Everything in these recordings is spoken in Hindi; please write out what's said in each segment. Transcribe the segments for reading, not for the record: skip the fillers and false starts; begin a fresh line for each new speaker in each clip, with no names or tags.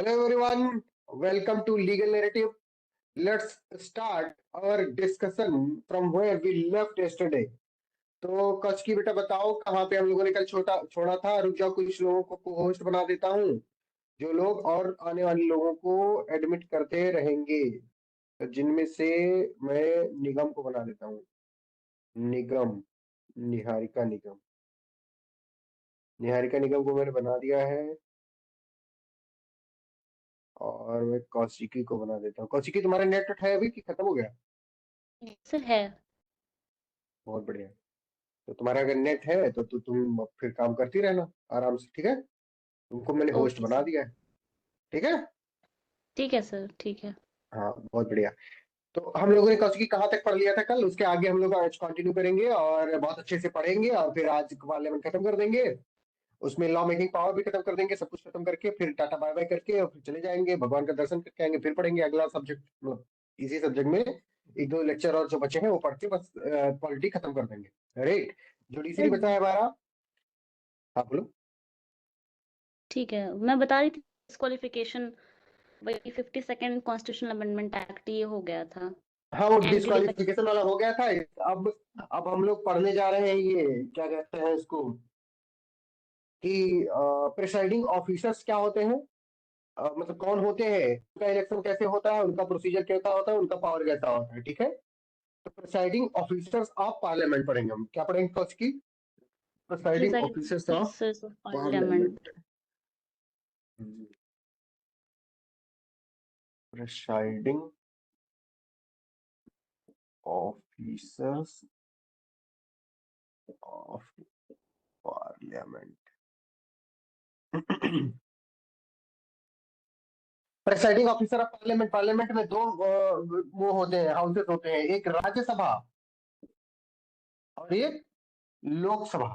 Hello everyone, welcome to Legal Narrative. Let's start our discussion from where we left yesterday. तो कच की बेटा बताओ कहाँ पे हम लोगों ने कल छोड़ा था। रुक जाओ, कुछ लोगों को होस्ट बना देता हूँ जो लोग और आने वाले लोगों को एडमिट करते रहेंगे, तो जिनमें से मैं निगम को बना देता हूँ। निगम, निहारिका निगम, निहारिका निगम को मैंने बना दिया है और मैं कौशिकी को बना देता हूँ। कौशिकी, तुम्हारा नेट है अभी कि खत्म हो गया?
सर है।
बहुत बढ़िया। तो तुम्हारा अगर नेट है तो तुम फिर काम करती रहना आराम से, ठीक है? तुमको मैंने होस्ट
ओके
बना
सर।
दिया है, ठीक है?
ठीक है सर, ठीक है।
हाँ, बहुत बढ़िया। तो हम लोगों ने कौशिकी कहाँ तक पढ़ लिया था कल, उसके आगे हम लोग आज कंटिन्यू करेंगे और बहुत अच्छे से पढ़ेंगे और फिर आज पार्लियामेंट खत्म कर देंगे। उसमें लॉ मेकिंग पावर भी खत्म कर देंगे, सब कुछ खत्म करके फिर टाटा बाय बाय करके और फिर चले जाएंगे, भगवान का दर्शन करके आएंगे, फिर पढ़ेंगे अगला सब्जेक्ट। मतलब इसी सब्जेक्ट में एक दो लेक्चर और जो बचे हैं वो पढ़ के बस पॉलिटी खत्म कर देंगे। राइट, जुडिशरी बचा है हमारा। हाँ बोलो।
ठीक है, मैं बता रही थी डिस्क्वालिफिकेशन, वही 52nd कॉन्स्टिट्यूशनल अमेंडमेंट एक्ट ये हो गया था।
हाँ, वो
एंटी
डिस्क्वालिफिकेशन वाला हो गया था। अब हम लोग पढ़ने जा रहे हैं, ये क्या कहते हैं इसको, कि प्रिसाइडिंग ऑफिसर्स क्या होते हैं, मतलब कौन होते हैं, उनका इलेक्शन कैसे होता है, उनका प्रोसीजर कैसा होता है, उनका पावर कैसा होता है, ठीक है? तो प्रिसाइडिंग ऑफिसर्स ऑफ पार्लियामेंट पढ़ेंगे हम। क्या पढ़ेंगे कौन की? Presiding
presiding
officers of
officers of parliament.
Parliament. Presiding officers of parliament. Presiding officer of parliament, parliament में दो वो होते हैं, हाउसेस होते हैं, एक राज्यसभा और एक लोकसभा।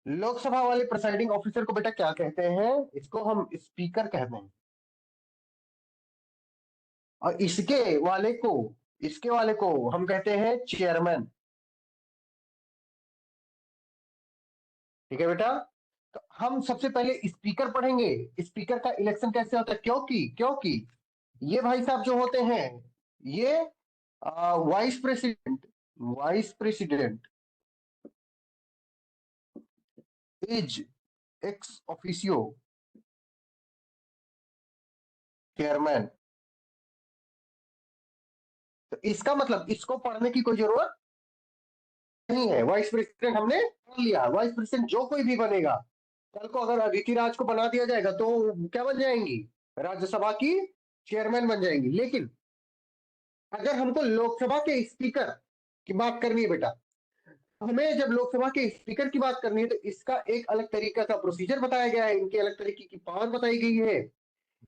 लोकसभा वाले प्रेसाइडिंग ऑफिसर को बेटा क्या कहते हैं? इसको हम स्पीकर कहते हैं। और इसके वाले को हम कहते हैं चेयरमैन। ठीक है बेटा? तो हम सबसे पहले स्पीकर पढ़ेंगे, स्पीकर का इलेक्शन कैसे होता है, क्योंकि क्योंकि ये भाई साहब जो होते हैं, ये vice president is ex officio chairman. तो इसका मतलब इसको पढ़ने की कोई जरूरत नहीं है। वाइस प्रेसिडेंट हमने पढ़ लिया। वाइस प्रेसिडेंट जो कोई भी बनेगा, कल को अगर अदिति राज को बना दिया जाएगा तो क्या बन जाएंगी? राज्यसभा की चेयरमैन बन जाएंगी। लेकिन अगर हमको लोकसभा के स्पीकर की बात करनी है बेटा, हमें जब लोकसभा के स्पीकर की बात करनी है तो इसका एक अलग तरीका का प्रोसीजर बताया गया है, इनके अलग तरीके की पावर बताई गई है,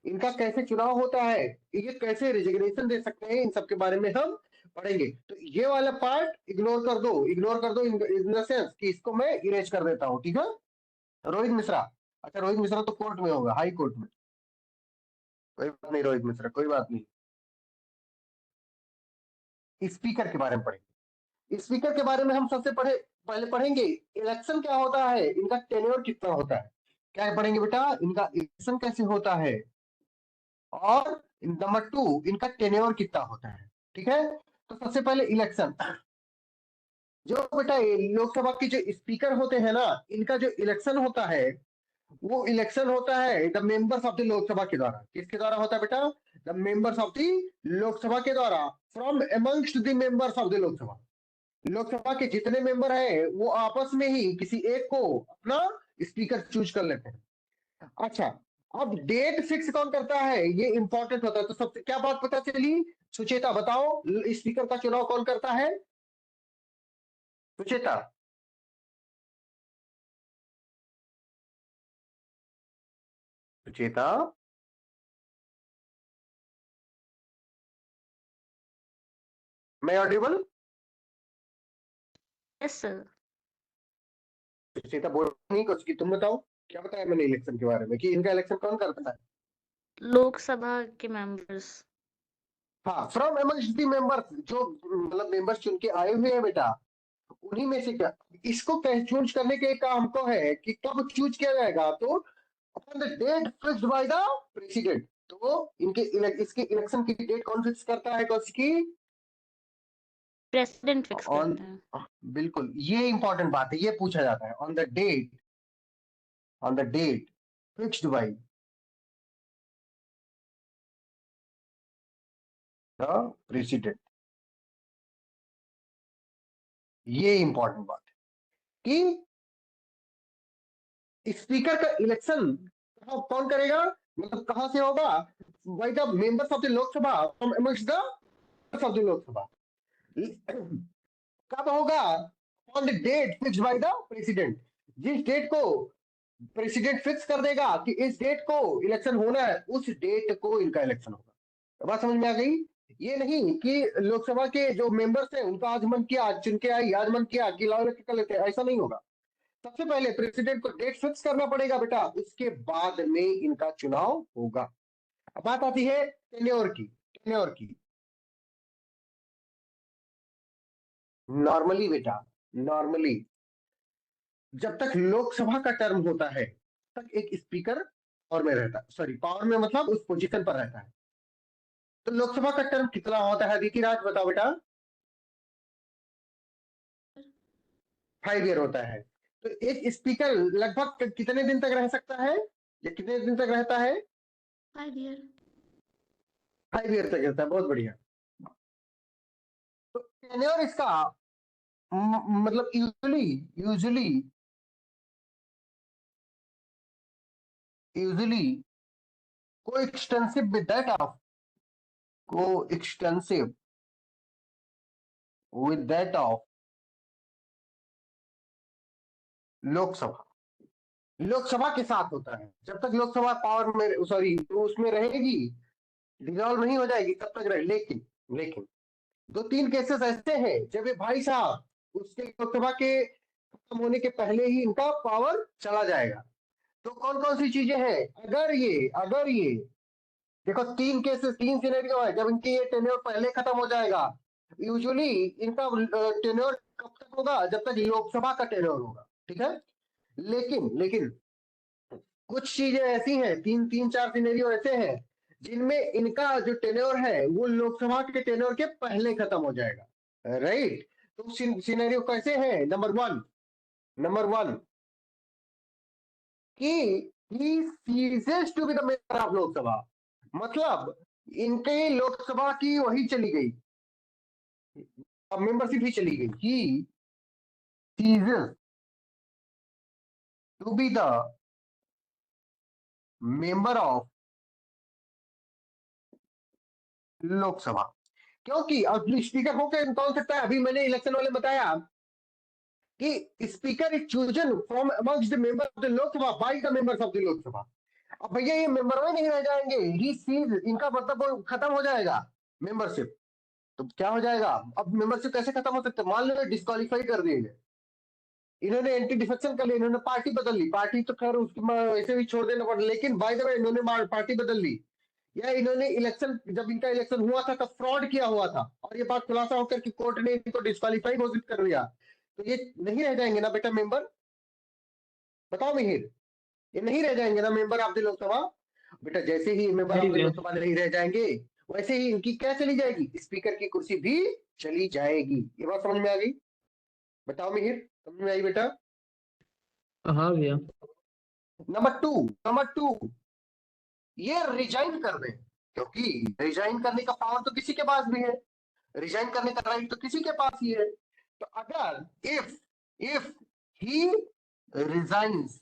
इनका कैसे चुनाव होता है, ये कैसे रिजिग्नेशन दे सकते हैं, इन सब के बारे में हम पढ़ेंगे। तो ये वाला पार्ट इग्नोर कर दो इन द सेंस कि इसको मैं इरेज कर देता हूँ, ठीक है? रोहित मिश्रा, अच्छा रोहित मिश्रा तो कोर्ट में होगा, हाई कोर्ट में। कोई बात नहीं रोहित मिश्रा, कोई बात नहीं। स्पीकर के बारे में पढ़ेंगे। स्पीकर के बारे में हम सबसे पहले पढ़ेंगे इलेक्शन क्या होता है, इनका टेन्योर कितना होता है। क्या पढ़ेंगे बेटा? इनका इलेक्शन कैसे होता है और नंबर 2 इनका टेन्योर कितना होता है, ठीक है? तो सबसे पहले इलेक्शन, जो बेटा लोकसभा की जो स्पीकर होते हैं ना, इनका जो इलेक्शन होता है वो इलेक्शन होता है the members of the Lok Sabha के द्वारा। किसके द्वारा होता है बेटा? The members of the Lok Sabha के द्वारा, from amongst the members of the Lok Sabha. Lok Sabha के जितने मेंबर हैं वो आपस में ही किसी एक को अपना स्पीकर चूज कर लेते हैं। अच्छा, अब डेट फिक्स कौन करता है, ये इंपॉर्टेंट होता है। तो सबसे क्या बात पता चली? सुचेता बताओ, स्पीकर का चुनाव कौन करता है? सुचेता, सुचेता, मैं ऑडिबल?
Yes sir.
सुचेता बोल नहीं कुछ की, तुम बताओ क्या बताया मैंने इलेक्शन के बारे में, कि इनका इलेक्शन कौन करता है?
लोकसभा के मेंबर्स।
हाँ, फ्रॉम अमंगस्ट द मेंबर्स, जो मतलब मेंबर्स चुन के आए हुए हैं बेटा, उन्हीं में से क्या, इसको चूज करने के काम को है कि कब चूज किया जाएगा। तो upon the date fixed by the president. तो इसके इलेक्शन की डेट कौन फिक्स करता है की?
प्रेसिडेंट फिक्स
ऑन,
करता है।
बिल्कुल, ये इंपॉर्टेंट बात है, ये पूछा जाता है। On the date fixed by the president. ये इंपॉर्टेंट बात है कि स्पीकर का इलेक्शन कौन करेगा, मतलब कहां से होगा? By the members of the Lok Sabha, from amongst the of the Lok Sabha. कब होगा? On the date fixed by the president. जिस डेट को प्रेसिडेंट फिक्स कर देगा कि इस डेट को इलेक्शन होना है, उस डेट को इनका इलेक्शन होगा। तो बात समझ में आ गई? ये नहीं कि लोकसभा के जो मेंबर्स हैं उनका आज मन किया आज चुन के आई, आज मन किया कि लाओ इलेक्ट कर लेते हैं, ऐसा नहीं होगा। सबसे पहले प्रेसिडेंट को डेट फिक्स करना पड़ेगा बेटा, उसके बाद में इनका चुनाव होगा। अब बात आती है टेन्योर की। नॉर्मली बेटा, नॉर्मली जब तक लोकसभा का टर्म होता है तक एक स्पीकर पावर में रहता है, सॉरी पावर में मतलब उस पोजीशन पर रहता है। तो लोकसभा का टर्म कितना होता है दीदी राज, बताओ बेटा? 5 ईयर होता है। तो एक स्पीकर लगभग कितने दिन तक रह सकता है, या कितने दिन तक रहता है?
5 ईयर।
5 ईयर तक रहता है, बहुत बढ़िया। तो टेन्योर इसका मतलब यूजुअली यूजुअली को एक्सटेंसिव विद दैट ऑफ को extensive with that of Lok Sabha. Lok Sabha के साथ होता है, जब तक लोकसभा पावर में सॉरी तो उसमें रहेगी, डिजॉल्व नहीं हो जाएगी तब तक रहे। लेकिन लेकिन 2-3 केसेस ऐसे हैं जब ये भाई साहब उसके लोकसभा के खत्म होने के पहले ही इनका पावर चला जाएगा। तो कौन कौन सी चीजें हैं? अगर ये देखो, 3 केसेस, 3 सिनेरियो है जब इनकी ये टेन्योर पहले खत्म हो जाएगा। यूजुअली इनका टेन्योर कब तक होगा? जब तक लोकसभा का टेन्योर होगा, ठीक है। लेकिन कुछ चीजें ऐसी हैं, तीन तीन चार सिनेरियो ऐसे हैं जिनमें इनका जो टेन्योर है वो लोकसभा के टेन्योर के पहले खत्म हो जाएगा, राइट। तो सिनेरियो कैसे हैं? नंबर वन कि he ceases to be the member of Lok Sabha, मतलब इनके लोकसभा की वही चली गई, अब मेंबरशिप ही चली गई। He ceases to be the member of Lok Sabha. क्योंकि अब स्पीकर होकर कौन सकता है? अभी मैंने इलेक्शन वाले बताया कि speaker is chosen from amongst the member of the Lok Sabha bye the members of the Lok Sabha. अब भैया ये मेंबर में नहीं रह जाएंगे, ही सीज इनका मतलब खत्म हो जाएगा मेंबरशिप। तो क्या हो जाएगा? अब मेंबरशिप कैसे खत्म हो सकता है? मान लो डिस्क्वालीफाई कर दिए गए, इन्होंने एंटी डिफेक्शन कर लिया, इन्होंने पार्टी बदल ली, पार्टी तो खैर उसकी ऐसे भी छोड़ देना पड़ा, लेकिन बाय द वे इन्होंने पार्टी बदल ली, या इन्होंने इलेक्शन, जब इनका इलेक्शन हुआ था तब फ्रॉड किया हुआ था और ये बात खुलासा होकर कि कोर्ट ने इनको डिस्क्वालीफाई घोषित कर दिया, तो ये नहीं रह जाएंगे ना बेटा मेंबर? बताओ मिहिर, ये नहीं रह जाएंगे ना मेंबर ऑफ द लोकसभा? बेटा जैसे ही मेंबर
जी
ऑफ द
भैया।
लोकसभा नहीं रह जाएंगे, वैसे ही इनकी क्या चली जाएगी? स्पीकर की कुर्सी भी चली जाएगी। ये बात समझ में आ गई? बताओ मिहिर, समझ में आई बेटा?
हाँ भैया।
नंबर टू, ये रिजाइन कर दें, क्योंकि रिजाइन करने का पावर तो किसी के पास भी है, रिजाइन करने का राइट तो किसी के पास ही है। तो अगर इफ इफ ही रिजाइन्स,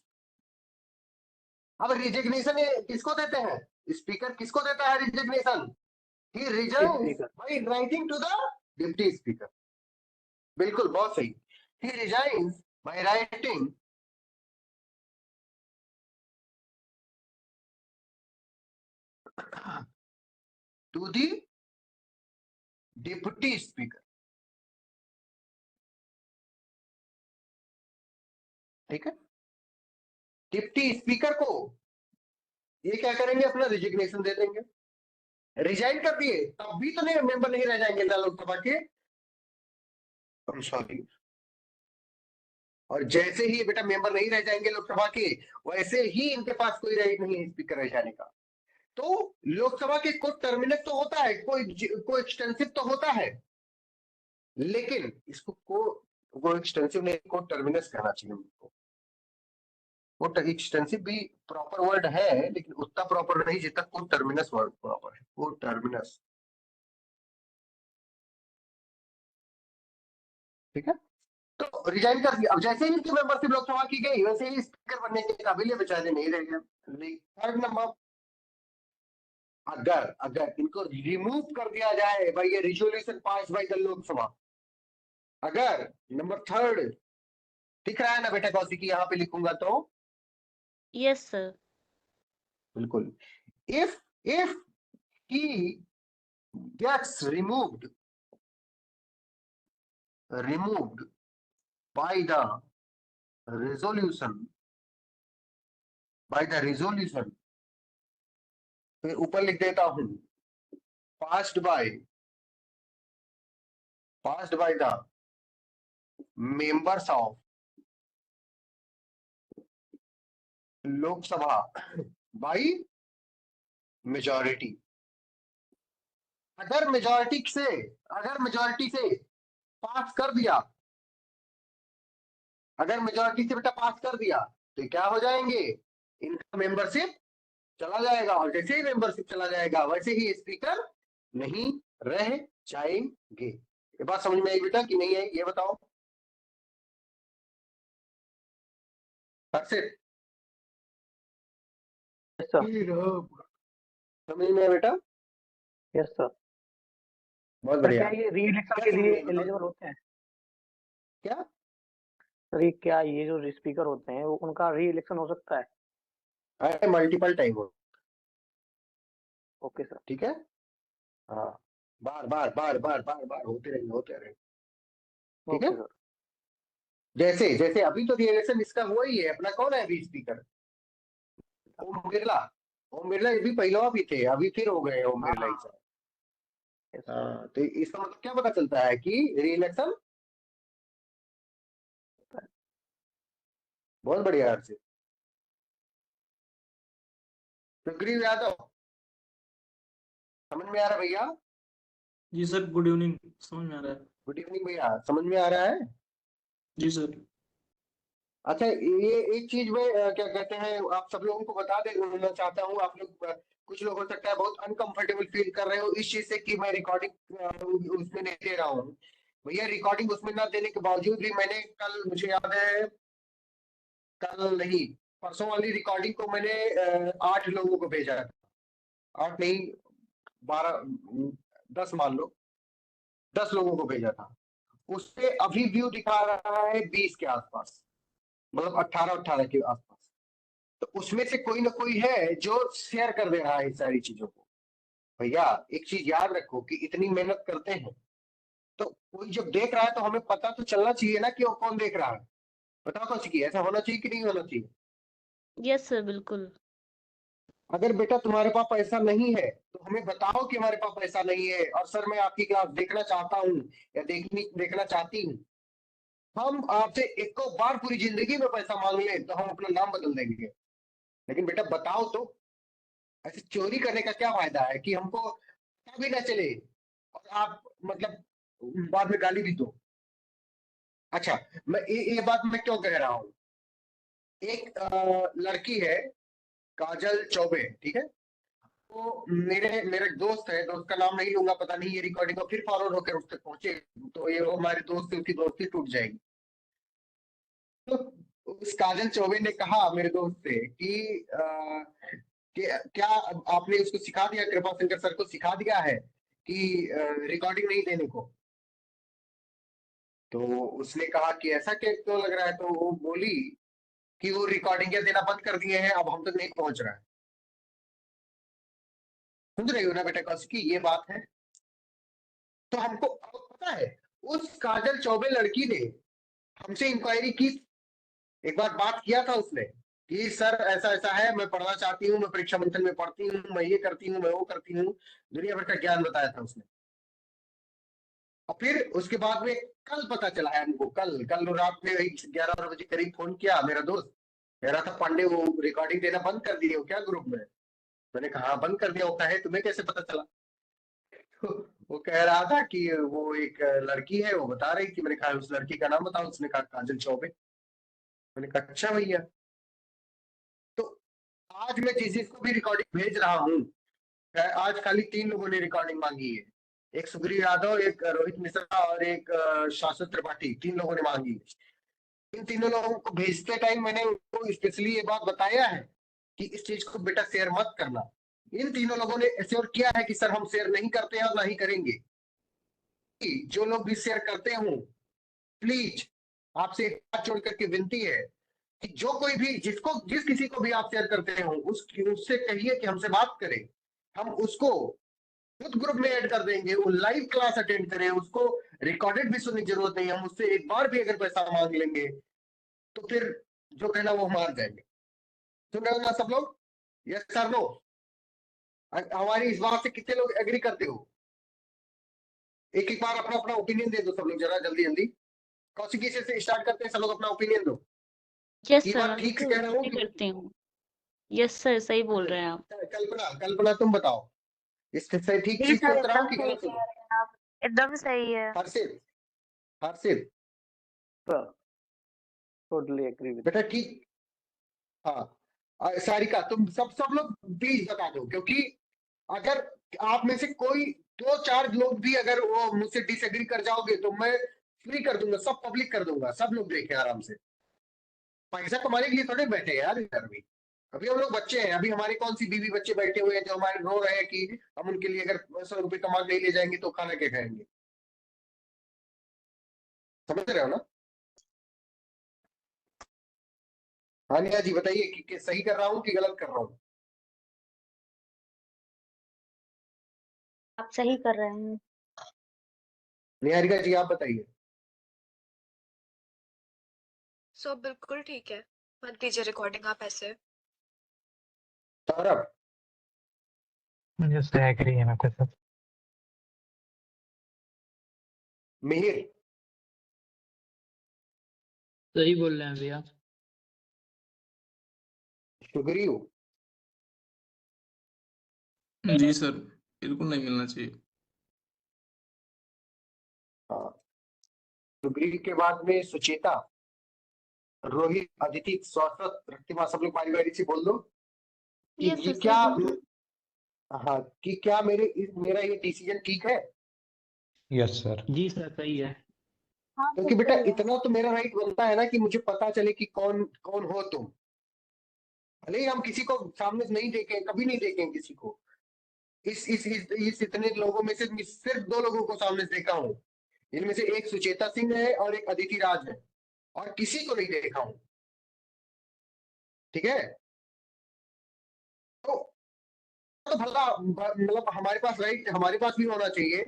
अब रिजिग्नेशन किसको देते हैं? स्पीकर किसको देता है resignation? He resigns
speaker.
By writing to the deputy speaker. बिल्कुल, बहुत सही। He resigns by writing to the deputy speaker, ठीक है। डिप्टी स्पीकर को ये क्या करेंगे? अपना रिजिग्नेशन दे देंगे। रिजाइन कर दिए तब भी तो नहीं मेंबर नहीं रह जाएंगे ना लोकसभा के, सॉरी और जैसे ही बेटा मेंबर नहीं रह जाएंगे लोकसभा के, वैसे ही इनके पास कोई राइट नहीं है स्पीकर रह जाने का। तो लोकसभा के कोई टर्मिनस तो होता है, कोई एक्सटेंसिव तो होता है, लेकिन इसको वो एक्सटेंसिव नहीं, को टर्मिनस कहना चाहिए उनको। वो एक्सटेंसिव भी प्रॉपर वर्ड है, लेकिन उतना प्रॉपर नहीं जितना को टर्मिनस वर्ड प्रॉपर है। को टर्मिनस, ठीक है। तो रिजाइन कर दिया। अब जैसे ही इनकी मेंबरशिप लोकसभा की गई, वैसे ही स्पीकर बनने के काबिल ये बेचारे नहीं रह गए। थर्ड नंबर, अगर अगर इनको रिमूव कर दिया जाए बाय ये resolution pass by the Lok Sabha, अगर नंबर थर्ड दिख रहा है ना बेटा कौशिकी, यहाँ पे लिखूंगा तो
यस सर।
बिल्कुल, if he gets removed by the resolution, फिर ऊपर लिख देता हूं passed by the members of लोक सभा बाई मेजॉरिटी। अगर मेजॉरिटी से पास कर दिया, अगर मेजॉरिटी से बेटा पास कर दिया, तो क्या हो जाएंगे, इनका मेंबरशिप चला जाएगा, और जैसे ही मेंबरशिप चला जाएगा वैसे ही स्पीकर नहीं रह जाएंगे। ये बात समझ में आई बेटा कि नहीं आई, ये बताओ।
Yes sir.
समझ में आया बेटा?
Yes sir.
बहुत
सर
बढ़िया।
क्या ये री इलेक्शन
क्या
के
समझ
लिए
में आया?
एलिजिबल होते हैं?
क्या
सर ये क्या ये जो स्पीकर होते हैं वो उनका री इलेक्शन हो सकता है?
अरे मल्टीपल टाइम हो,
ओके सर।
ठीक है। हाँ, बार बार बार बार बार बार होते रहे, ठीक है।
Okay sir.
जैसे जैसे अभी तो रिएलेक्शन इसका हुआ ही है, अपना कौन है अभी स्पीकर, ओम बिरला। ओम बिरला ये भी पहले भी थे, अभी फिर हो गए ओम बिरला ही साहब।
Yes sir.
हाँ, तो इसका मतलब क्या पता चलता है कि रिइलेक्शन, बहुत बढ़िया हर्षित। सुग्रीव यादव, समझ में आ रहा है भैया?
जी सर, गुड इवनिंग। समझ में आ रहा है।
गुड इवनिंग भैया, समझ में आ रहा है?
जी सर।
अच्छा, ये एक चीज में क्या कहते हैं, आप सब लोगों को बता देना चाहता हूँ। आप लोग कुछ लोग हो सकता है बहुत अनकंफर्टेबल फील कर रहे हो इस चीज से कि मैं रिकॉर्डिंग उसमें नहीं दे रहा हूँ। भैया रिकॉर्डिंग उसमें ना देने के बावजूद भी मैंने कल, मुझे याद है कल नहीं परसों वाली रिकॉर्डिंग को मैंने 8 लोगों को भेजा था। 8 नहीं, 12, 10 मान लो, 10 लोगों को भेजा था। उससे अभी व्यू दिखा रहा है 20 के आसपास, मतलब 18 के आसपास। तो उसमें से कोई ना कोई है जो शेयर कर दे रहा है इस सारी चीजों को। भैया एक चीज याद रखो कि इतनी मेहनत करते हैं, तो कोई जब देख रहा है तो हमें पता तो चलना चाहिए ना कि वो कौन देख रहा है। बताओ कौशिकी, ऐसा होना चाहिए कि नहीं होना चाहिए?
यस सर, बिल्कुल।
अगर बेटा तुम्हारे पास पैसा नहीं है तो हमें बताओ कि हमारे पास पैसा नहीं है और सर मैं आपकी क्लास देखना चाहता हूँ या देखना चाहती हूँ। हम आपसे एक बार पूरी जिंदगी में पैसा मांग ले तो हम अपना नाम बदल देंगे, लेकिन बेटा बताओ तो, ऐसे चोरी करने का क्या फायदा है कि हमको पता भी ना चले और आप मतलब बाद में गाली भी दो। अच्छा, मैं ये बात मैं क्यों कह रहा हूँ, एक लड़की है काजल चौबे, ठीक है। तो मेरे दोस्त है, दोस्त का नाम नहीं लूंगा, पता नहीं ये रिकॉर्डिंग को फिर फॉरवर्ड होकर उस तक पहुंचे तो ये हमारे दोस्त से उसकी दोस्ती टूट जाएगी। तो उस काजल चौबे ने कहा मेरे दोस्त से कि क्या आपने उसको सिखा दिया, कृपा शंकर सर को सिखा दिया है कि रिकॉर्डिंग नहीं देने को? तो उसने कहा कि ऐसा क्या क्यों लग रहा है, तो वो बोली कि वो रिकॉर्डिंग देना बंद कर दिए हैं, अब हम तक नहीं पहुंच रहा है। सुन रही हो ना बेटा कौशिकी, ये बात है। तो हमको अब पता है उस काजल चौबे लड़की ने हमसे इंक्वायरी की, एक बार बात किया था उसने कि सर ऐसा ऐसा है, मैं पढ़ना चाहती हूँ, मैं परीक्षा मंथन में पढ़ती हूँ, मैं ये करती हूँ, मैं वो करती हूँ, दुनिया भर का ज्ञान बताया था उसने। और फिर उसके बाद में कल पता चला है हमको, कल रात में 11 बजे करीब फोन किया मेरा दोस्त, कह रहा था पांडे वो रिकॉर्डिंग देना बंद कर दिए हो क्या ग्रुप में? मैंने कहा हाँ बंद कर दिया होता है, तुम्हें कैसे पता चला? वो कह रहा था कि वो एक लड़की है, वो बता रही थी। मैंने कहा उस लड़की का नाम बताओ, उसने कहा काजल चौबे। मैंने कहा अच्छा भैया। तो आज मैं जिसको भी रिकॉर्डिंग भेज रहा हूँ, आज खाली 3 लोगों ने रिकॉर्डिंग मांगी है, एक सुग्रीव यादव, एक रोहित मिश्रा और एक शाश्वत त्रिपाठी, 3 लोगों ने मांगी है। इन तीनों लोगों को भेजते टाइम मैंने उनको स्पेशली ये बात बताया है कि इस चीज को बेटा शेयर मत करना। इन तीनों लोगों ने श्योर किया है कि सर हम शेयर नहीं करते हैं और ना ही करेंगे। जो लोग भी शेयर करते हो प्लीज आपसे हाथ जोड़ करके विनती है कि जो कोई भी जिस किसी को भी आप शेयर करते हो उससे कहिए कि हमसे बात करे, हम उसको खुद ग्रुप में ऐड कर देंगे, वो लाइव क्लास अटेंड करे, उसको रिकॉर्डेड भी सुनने की जरूरत नहीं है। हम उससे एक बार भी अगर पैसा मांग लेंगे तो फिर जो कहना वो हम हार जाएंगे। सुन रहे हो ना सब लोग? Yes sir no? हमारी इस बात से कितने लोग एग्री करते हो? एक एक बार अपना अपना ओपिनियन दे दो सब लोग, जरा जल्दी जल्दी। कौन सी किसी से स्टार्ट करते हैं? सब लोग अपना ओपिनियन दो।
यस
ये
सर,
बात
मैं
ठीक से
बिल्कुल
कह रहा हूँ
agree
कि
करती हूँ। यस सर, सही बोल रहे हैं आप।
कल्पना तुम बताओ, इससे सही ठीक
जी
चीज
सर,
सोच रहा हूँ
एकदम
कि
सही
गलत
कह
सोच?
रहे हैं आप, एकदम सही है।
हर्षित, हर्षित
टोटली एग्री विद।
बेटा ठीक। हाँ सारिका तुम सब लोग प्लीज बता दो, क्योंकि अगर आप में से कोई 2-4 लोग भी अगर वो मुझसे डिसएग्री कर जाओगे तो मैं फ्री कर दूंगा, सब पब्लिक कर दूंगा, सब लोग देखें आराम से। पैसा कमाने के लिए थोड़े बैठे हैं यार इधर भी। अभी हम लोग बच्चे हैं, अभी हमारे कौन सी बीवी बच्चे बैठे हुए हैं जो हमारे रो रहे हैं कि हम उनके लिए अगर 100 रुपए कमा के नहीं ले जाएंगे तो खाना क्या खाएंगे? समझ रहे हो ना? हाँ निया जी बताइए कि सही कर रहा हूँ कि गलत कर रहा हूँ?
आप सही कर रहे हैं।
निहारिका जी आप बताइए।
सो बिल्कुल ठीक है, मत कीजिए रिकॉर्डिंग आप ऐसे।
सौरभ,
Yes, I agree है आपके साथ।
मिहिर,
सही बोल रहे हैं भैया।
सुग्रीव,
जी सर, बिल्कुल नहीं मिलना चाहिए।
हाँ सुग्रीव के बाद में सुचेता, रोहित, अदिति, शाश्वत, रक्तिमा, सब लोग बारी बारी से बोल दो कि
यस
ये
सर,
क्या,
सही बोल
हाँ कि क्या मेरा ये डिसीजन ठीक है?
Yes sir.
जी सर, सही है।
हाँ
क्योंकि
सर,
बेटा
सही है।
इतना तो मेरा राइट बनता है ना कि मुझे पता चले कि कौन कौन हो तुम। भले ही हम किसी को सामने से नहीं देखें, कभी नहीं देखें किसी को। इस इतने लोगों में से सिर्फ 2 लोगों को सामने से देखा हूँ। इनमें से एक सुचेता सिंह है और एक अदिति राज है, और किसी को नहीं देखा हूँ। ठीक है? तो भला मतलब हमारे पास राइट, हमारे पास भी होना चाहिए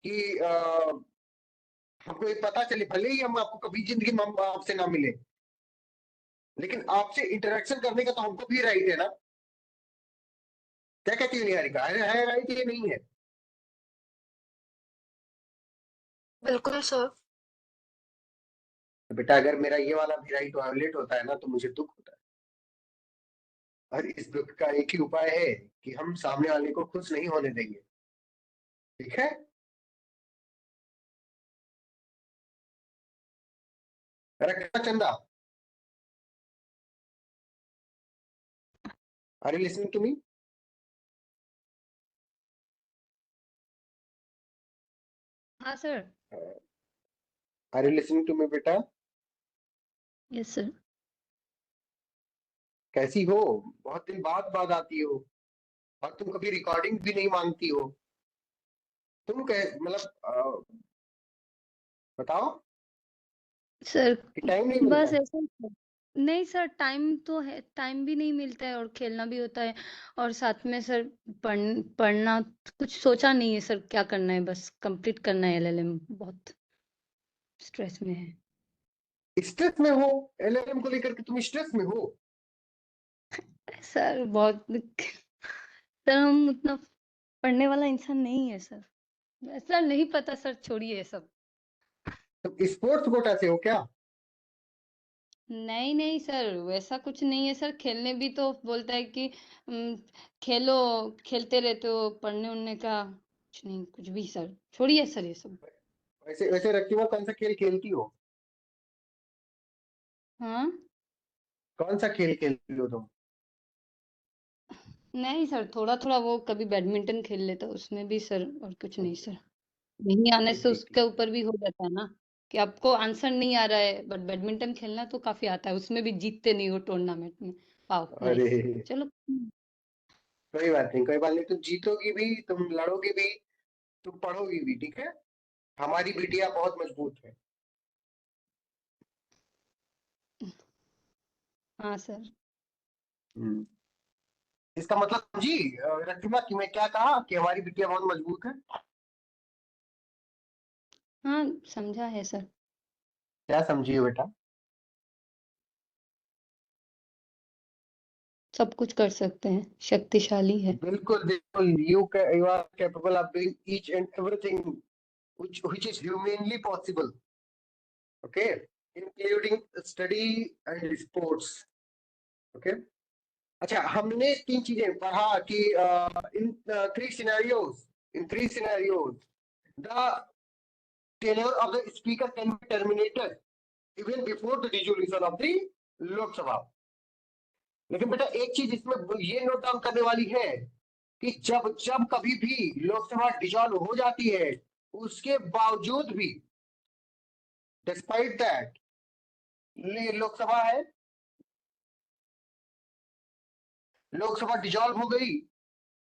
कि हमको ये पता चले, भले ही हम आपको कभी जिंदगी में हम आपसे ना मिले, लेकिन आपसे इंटरेक्शन करने का तो हमको भी राइट है ना? क्या कहती है निहारिका, है राइट ये नहीं है?
बिल्कुल सर।
बेटा अगर मेरा ये वाला भी राइट वायलेट होता है ना तो मुझे दुख होता है, और इस दुख का एक ही उपाय है कि हम सामने वाले को खुश नहीं होने देंगे। ठीक है? रखना Chanda, are you listening to me?
हाँ sir.
Are you listening to me बेटा?
Yes sir.
कैसी हो? बहुत दिन बाद आती हो, और तुम कभी रिकॉर्डिंग भी नहीं मांगती हो। तुम मतलब बताओ
सर
कि टाइम नहीं मिलता
बस
है?
ऐसे ही सर। नहीं सर, टाइम तो है, टाइम भी नहीं मिलता है और खेलना भी होता है, और साथ में सर पढ़ना कुछ सोचा नहीं है सर, क्या करना है, बस कंप्लीट करना है एलएलएम। बहुत स्ट्रेस में है
स्ट्रेस में हो? एलएलएम को लेकर के तुम स्ट्रेस में हो?
सर, बहुत सर हम उतना पढ़ने वाला इंसान नहीं है सर। सर नहीं पता सर, छोड़िए ये सब।
तुम स्पोर्ट्स कोटा से हो क्या?
नहीं नहीं सर, वैसा कुछ नहीं है सर। खेलने भी तो बोलता है कि खेलो, खेलते रहते हो, पढ़ने उड़ने का कुछ नहीं, कुछ भी सर। छोड़िए सर ये सब।
वैसे वैसे रक्कीमा कौन सा खेल खेलती हो?
हाँ
कौन सा खेल खेलती हो तुम?
नहीं सर, थोड़ा थोड़ा वो कभी बैडमिंटन खेल लेता, उसमें भी सर, और कुछ नहीं सर। नहीं आने
ठीक
से
ठीक
उसके
ठीक।
ऊपर भी हो जाता है ना कि आपको आंसर नहीं आ रहा है, बट बैडमिंटन खेलना तो काफी आता है, उसमें भी जीतते नहीं हो टूर्नामेंट में। वाह
अरे
नाइस। चलो।
कोई बात नहीं, कोई बात नहीं, तुम जीतोगी भी, तुम लड़ोगी भी, तुम पढ़ोगी भी, ठीक है। हमारी बिटिया बहुत मजबूत है।
हाँ सर।
हम्म। इसका मतलब समझी रक्कीमा कि मैं क्या कहा कि हमारी बिटिया बहुत मजबूत है?
हाँ समझा है सर।
क्या समझी हो बेटा?
सब कुछ कर सकते हैं, शक्तिशाली है।
बिल्कुल बिल्कुल, you are capable of doing each and everything which is humanly possible, okay, including study and sports, okay। अच्छा, हमने तीन चीजें पढ़ा कि in three scenarios the tenure of the speaker can be terminated even before the dissolution of the लोक सभा। लेकिन बेटा एक चीज इसमें ये नोट डाउन करने वाली है कि जब जब कभी भी लोकसभा डिसॉल्व हो जाती है, उसके बावजूद भी, डिस्पाइट दैट लोकसभा है, लोकसभा डिसॉल्व हो गई,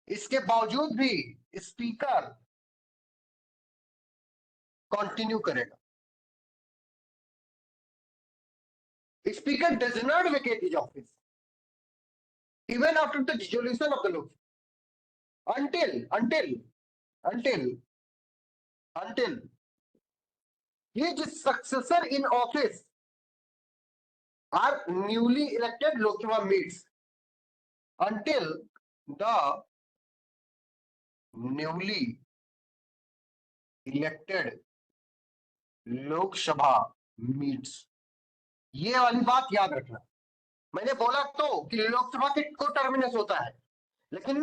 इसके बावजूद भी स्पीकर कंटिन्यू करेगा। Speaker does not vacate his office even after the dissolution of the Lok Sabha until until his successor in office are newly elected Lok Sabha meets, until the newly elected Lok Sabha meets। ये वाली बात याद रखना। मैंने बोला तो कि लोकसभा के को टर्मिनस होता है, लेकिन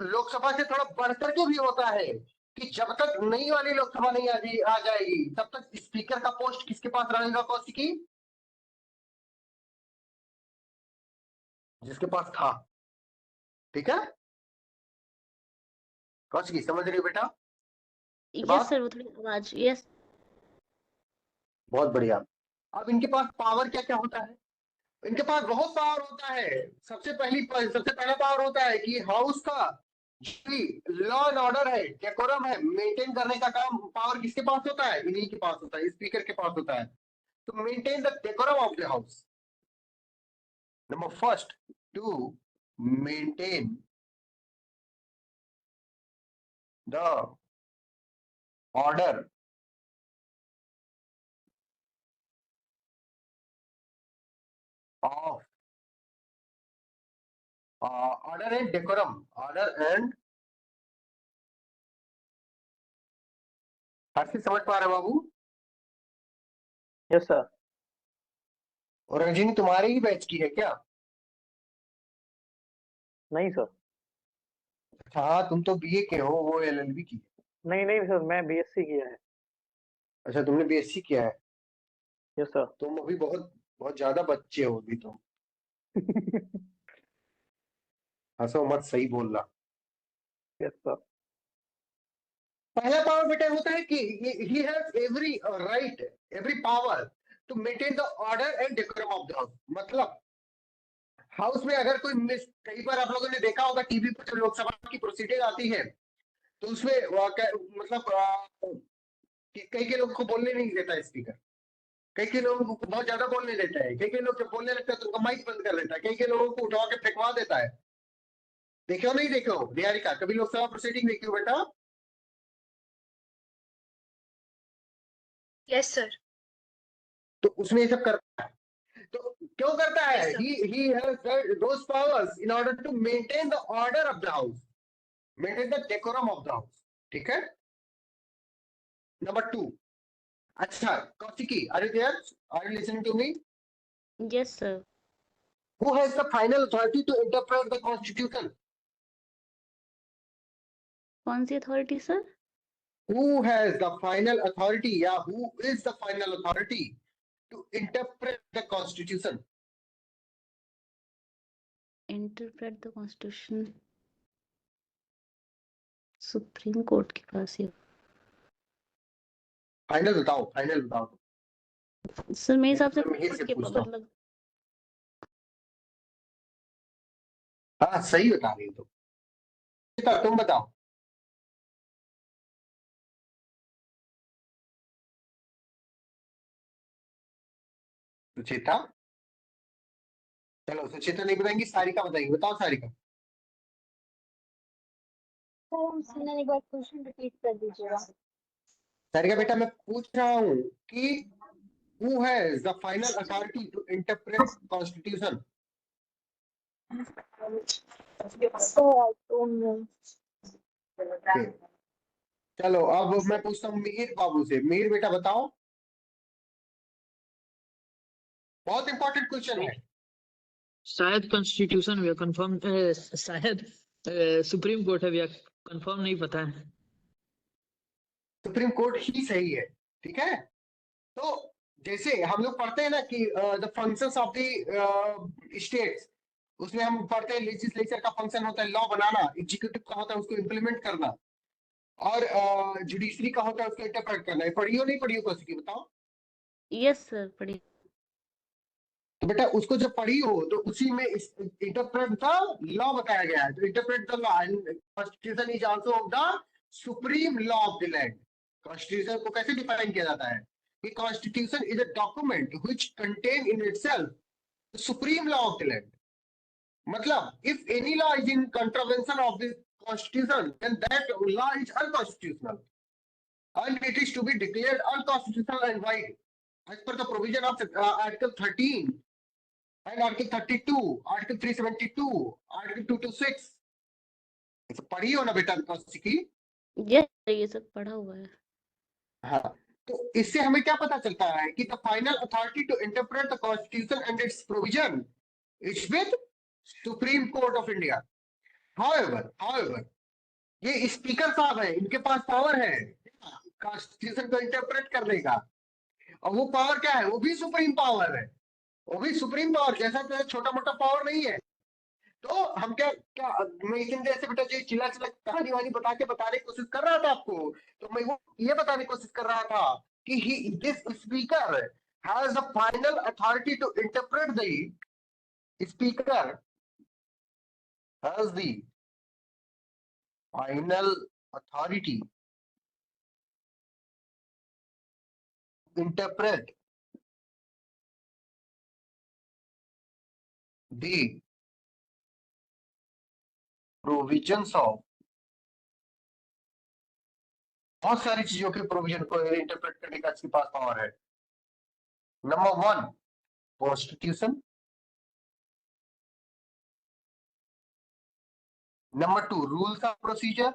लोकसभा से थोड़ा बढ़कर के भी होता है कि जब तक नई वाली लोकसभा नहीं आ जाएगी, तब तक स्पीकर का पोस्ट किसके पास रहेगा? कौशिकी, जिसके पास था, ठीक है। कौशिकी समझ रही हो बेटा
यस
बात?
सर, वो थोड़ी आवाज, यस।
बहुत बढ़िया। अब इनके पास पावर क्या क्या होता है? इनके पास बहुत पावर होता है। सबसे पहला पावर होता है कि हाउस का लॉ एंड ऑर्डर है, डेकोरम है, मेंटेन करने का काम पावर किसके पास होता है? इन्हीं के पास होता है, स्पीकर के पास होता है। तो maintain the decorum of the house. Number first, to maintain the order of order and decorum, order and, हर चीज समझ पा रहे हो बाबू?
Yes sir.
और रंजनी तुम्हारे ही बैच की है क्या?
नहीं सर।
हाँ, तुम तो बीए के हो, वो एलएलबी की है।
नहीं नहीं सर, मैं बीएससी किया है।
अच्छा, तुमने बीएससी किया है।
Yes sir.
तुम अभी बहुत बहुत ज्यादा बच्चे हो अभी तुम। हंसो मत, सही बोलना।
Yes sir.
पहला पावर बेटा होता है कि he has every right, every power to maintain the order and decorum of the house. मतलब हाउस में अगर कोई मिस, कई बार आप लोगों ने देखा होगा टीवी पर जब लोकसभा की प्रोसीडिंग आती है, तो उसमें मतलब कई के लोगों को बोलने नहीं देता स्पीकर, कई के लोगों को बहुत ज्यादा बोलने देता है, कई के लोग जब बोलने लगता है तो उनका माइक बंद कर देता है, कई के लोगों को उठा के फेंकवा देता है। देखे हो नहीं देखे हो निहारिका? कभी लोकसभा प्रोसीडिंग देखी हो बेटा?
Yes sir.
तो उसमें ये सब करता है। तो क्यों करता है?
Yes, sir.
he has those powers in order to maintain the order of the house, maintain the decorum of the house, ठीक है। नंबर टू, अच्छा, Kaushiki, are you there? Are you listening to me?
Yes, sir.
Who has the final authority to interpret the constitution?
कौन सी authority sir?
Who has the final authority? Yeah, who is the final authority to interpret the constitution?
Interpret the constitution supreme court के पास ही।
फाइनल बताओ, फाइनल बताओ।
सर मेरे हिसाब से
मैं यही
कोर्ट
से
के
पूछता हूँ।
मतलब
हाँ, सही बता रही हो तुम बताओ। सुचेता, चलो सुचेता नहीं बताएंगी, सारिका बताएंगी। बताओ सारिका।
सर एक बार क्वेश्चन रिपीट कर दीजिएगा।
सारिका बेटा, मैं पूछ रहा हूँ कि who has the final authority to interpret constitution? Okay. चलो अब मैं पूछता हूँ मीर बाबू से। मीर बेटा बताओ, बहुत इंपॉर्टेंट क्वेश्चन है।
शायद कॉन्स्टिट्यूशन भी कंफर्म, शायद सुप्रीम कोर्ट है भैया, कंफर्म नहीं पता है।
सुप्रीम कोर्ट ही सही है, ठीक है। तो जैसे हम लोग पढ़ते हैं ना कि the functions of the states, उसमें हम पढ़ते हैं लेजिस्लेचर का फंक्शन होता है लॉ बनाना, एग्जीक्यूटिव का होता है उसको इम्प्लीमेंट करना, और जुडिशरी का होता है उसको इंटरप्रेट करना। पढ़ियो नहीं पढ़ियो कौशिकी बताओ।
यस सर पढ़ी।
तो बेटा उसको जब पढ़ी हो तो उसी में इंटरप्रेट द लॉ बताया गया है। तो interpret the law, constitution is also of the supreme law of the land. Constitution को कैसे डिफाइन किया जाता है कि constitution is a document which contain in itself the supreme law of the land. मतलब if any law is in contravention of the constitution then that law is unconstitutional and it is to be declared unconstitutional and void as per the provision of Article 13 and Article 32, Article 372, Article 226. इसे पढ़ी हो ना बेटा कौशिकी?
यस ये सब पढ़ा हुआ है।
हाँ, तो इससे हमें क्या पता चलता है कि the final authority to interpret the constitution and its provision is with Supreme Court of India. However, ये स्पीकर साहब है, इनके पास पावर है कॉन्स्टिट्यूशन को इंटरप्रेट करने का, और वो पावर क्या है? वो भी सुप्रीम पावर है, वो भी सुप्रीम पावर, जैसा छोटा मोटा पावर नहीं है। तो हम क्या क्या मैं इसी जैसे बेटा जो चिल्ला चिल्ला कहानी वानी बताने की कोशिश कर रहा था आपको, तो मैं वो ये बताने की कोशिश कर रहा था कि this speaker has the final authority to interpret the speaker has the final authority interpret the provisions of, बहुत सारी चीजों के प्रोविजन को इंटरप्रेट करने का इसके पास पावर है। Number 1 constitution, number 2 rules of procedure,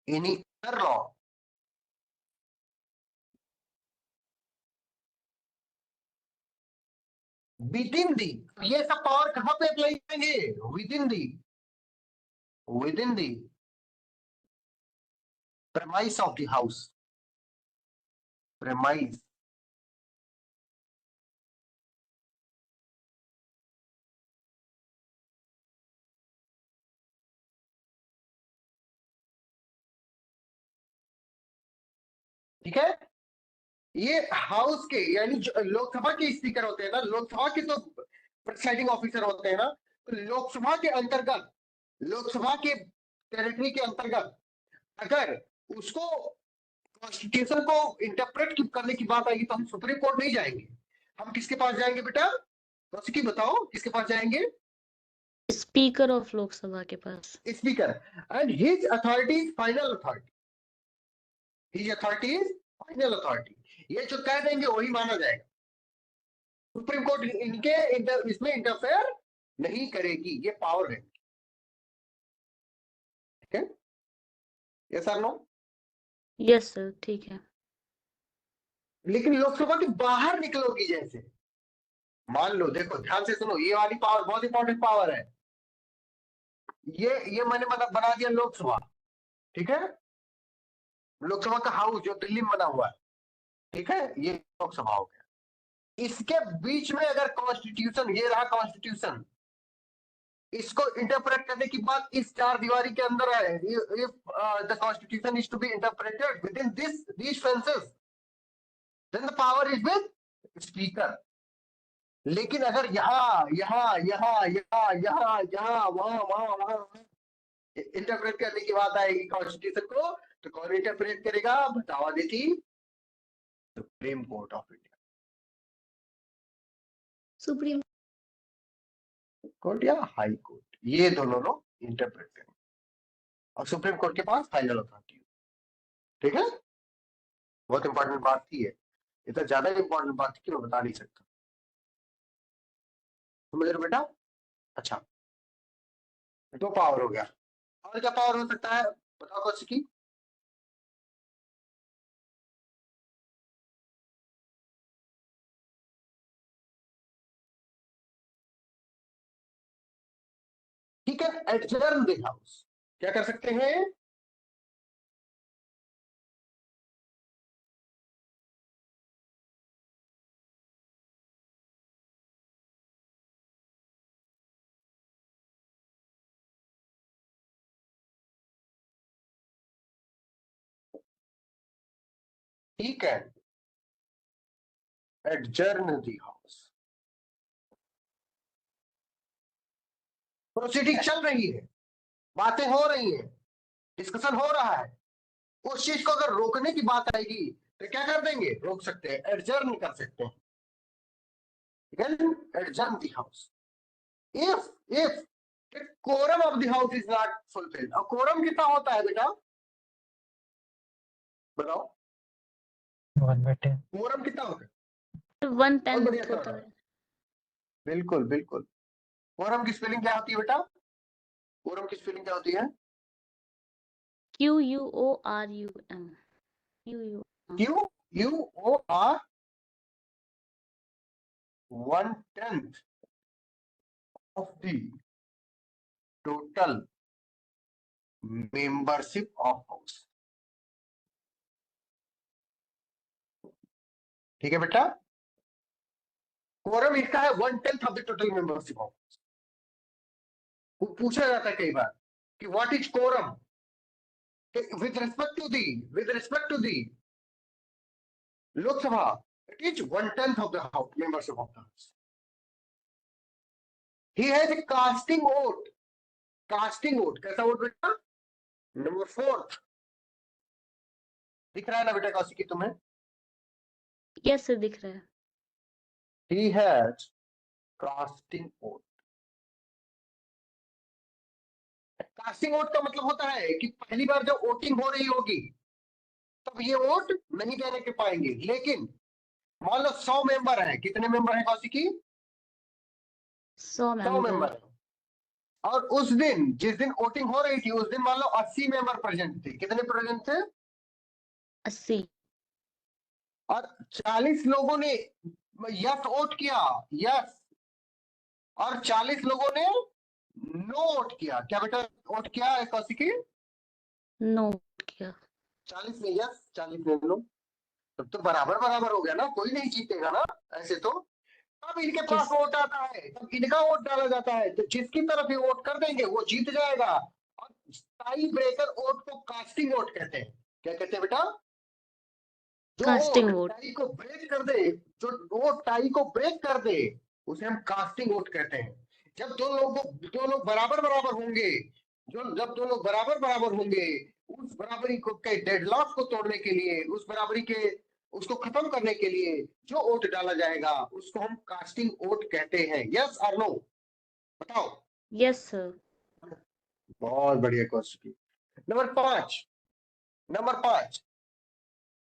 any other law, within the. ये सब पावर कहां पे अप्लाई करेंगे? Within the premise of the house, premise ठीक है। ये हाउस के यानी जो लोकसभा के स्पीकर होते हैं ना, लोकसभा के तो प्रिसाइडिंग ऑफिसर होते हैं ना, तो लोकसभा के अंतर्गत, लोकसभा के टेरिटरी के अंतर्गत अगर उसको कॉन्स्टिट्यूशन को इंटरप्रेट करने की बात आएगी तो हम सुप्रीम कोर्ट नहीं जाएंगे, हम किसके पास जाएंगे बेटा? कौशिकी बताओ किसके पास जाएंगे?
स्पीकर ऑफ लोकसभा के पास।
Speaker, and his authority is final authority, his authority is final authority. ये जो कह देंगे वही माना जाएगा। सुप्रीम कोर्ट इनके इसमें इंटरफेयर नहीं करेगी, ये पावर है, ठीक ओके, यस और नो?
यस सर, ठीक है।
लेकिन लोकसभा के बाहर निकलोगी जैसे, मान लो, देखो ध्यान से सुनो, ये वाली पावर बहुत इंपॉर्टेंट पावर है। ये मैंने मतलब बना दिया लोकसभा, ठीक है, लोकसभा का हाउस जो दिल्ली में बना हुआ है, ठीक है, ये लोकसभा हो गया। इसके बीच में अगर कॉन्स्टिट्यूशन, ये रहा कॉन्स्टिट्यूशन, इसको इंटरप्रेट करने की बात इस चार दीवारी के अंदर है। If the constitution is to be interpreted with in these fences, then the power is with speaker. लेकिन अगर यहाँ यहाँ यहाँ यहाँ यहाँ यहाँ वहां वहां वहां इंटरप्रेट करने की बात आएगी कॉन्स्टिट्यूशन को, तो कौन इंटरप्रेट करेगा? बताओ Aditi? Supreme court of India.
Supreme
court या हाई कोर्ट, ये दोनों लोग इंटरप्रेट करेंगे और सुप्रीम कोर्ट के पास फाइनल अथॉरिटी। ठीक है, बहुत इंपॉर्टेंट बात थी ये, इतना ज्यादा इंपॉर्टेंट बात थी कि मैं बता नहीं सकता। समझ रहे बेटा? अच्छा, तो पावर हो गया, और क्या पावर हो सकता है बताओ कौशिकी? ठीक है, एडजर्न द हाउस, क्या कर सकते हैं? ठीक है, एडजर्न द हाउस, प्रोसीडिंग चल रही है, बातें हो रही है, डिस्कशन हो रहा है, उस चीज को अगर रोकने की बात आएगी तो क्या कर देंगे? रोक सकते हैं, एडजर्न कर सकते हैं। Adjourn the house if the quorum of the house is not fulfilled। अब quorum कितना होता है बेटा बताओ?
1/10।
quorum कितना होता है?
1/10 होता है।
बिल्कुल बिल्कुल। quorum की स्पेलिंग क्या होती है बेटा? quorum की स्पेलिंग क्या होती है?
QUORUM।
QUOR 1/10 of the total membership of house। ठीक है बेटा, quorum इसका है 1/10 of the total membership of house। पूछा जाता है कई बार कि what is quorum with respect to the Lok Sabha, it is 1/10 of the house membership of the house। He has a casting vote। casting vote कैसा वोट बेटा? नंबर 4 दिख रहा है ना बेटा कौशिकी तुम्हें?
यस सर, दिख रहा है।
He has casting vote। Casting vote का मतलब होता है कि पहली बार जब वोटिंग हो रही होगी तब ये वोट नहीं देने के पाएंगे, लेकिन मान लो 100 मेंबर है, कितने मेंबर है कौशिकी?
100
100 member
member.
है, और उस दिन जिस दिन वोटिंग हो रही थी उस दिन मान लो 80 मेंबर प्रेजेंट थे। कितने प्रेजेंट थे?
80।
और 40 लोगों ने यस वोट किया, यस, और 40 लोगों ने नो वोट किया। क्या बेटा वोट किया है कौशिकी?
नो किया।
40 ने यस, 40 ने नो, तब तो बराबर बराबर हो गया ना, कोई नहीं जीतेगा ना ऐसे तो। तब इनके पास वोट आता है, तब इनका वोट डाला जाता है, तो जिसकी तरफ ये वोट कर देंगे वो जीत जाएगा। और टाई ब्रेकर वोट को कास्टिंग वोट कहते हैं। क्या कहते हैं बेटा? जो
कास्टिंग वोट।
टाई को ब्रेक कर दे, जो वो टाई को ब्रेक कर दे, उसे हम कास्टिंग वोट कहते हैं। जब दो लोग बराबर बराबर होंगे, जब दो लोग बराबर बराबर होंगे, उस बराबरी को के डेडलॉक को तोड़ने के लिए, उस बराबरी के उसको खत्म करने के लिए जो वोट डाला जाएगा उसको हम कास्टिंग वोट कहते हैं। यस और नो बताओ?
Yes sir.
बहुत बढ़िया क्वेश्चन। नंबर 5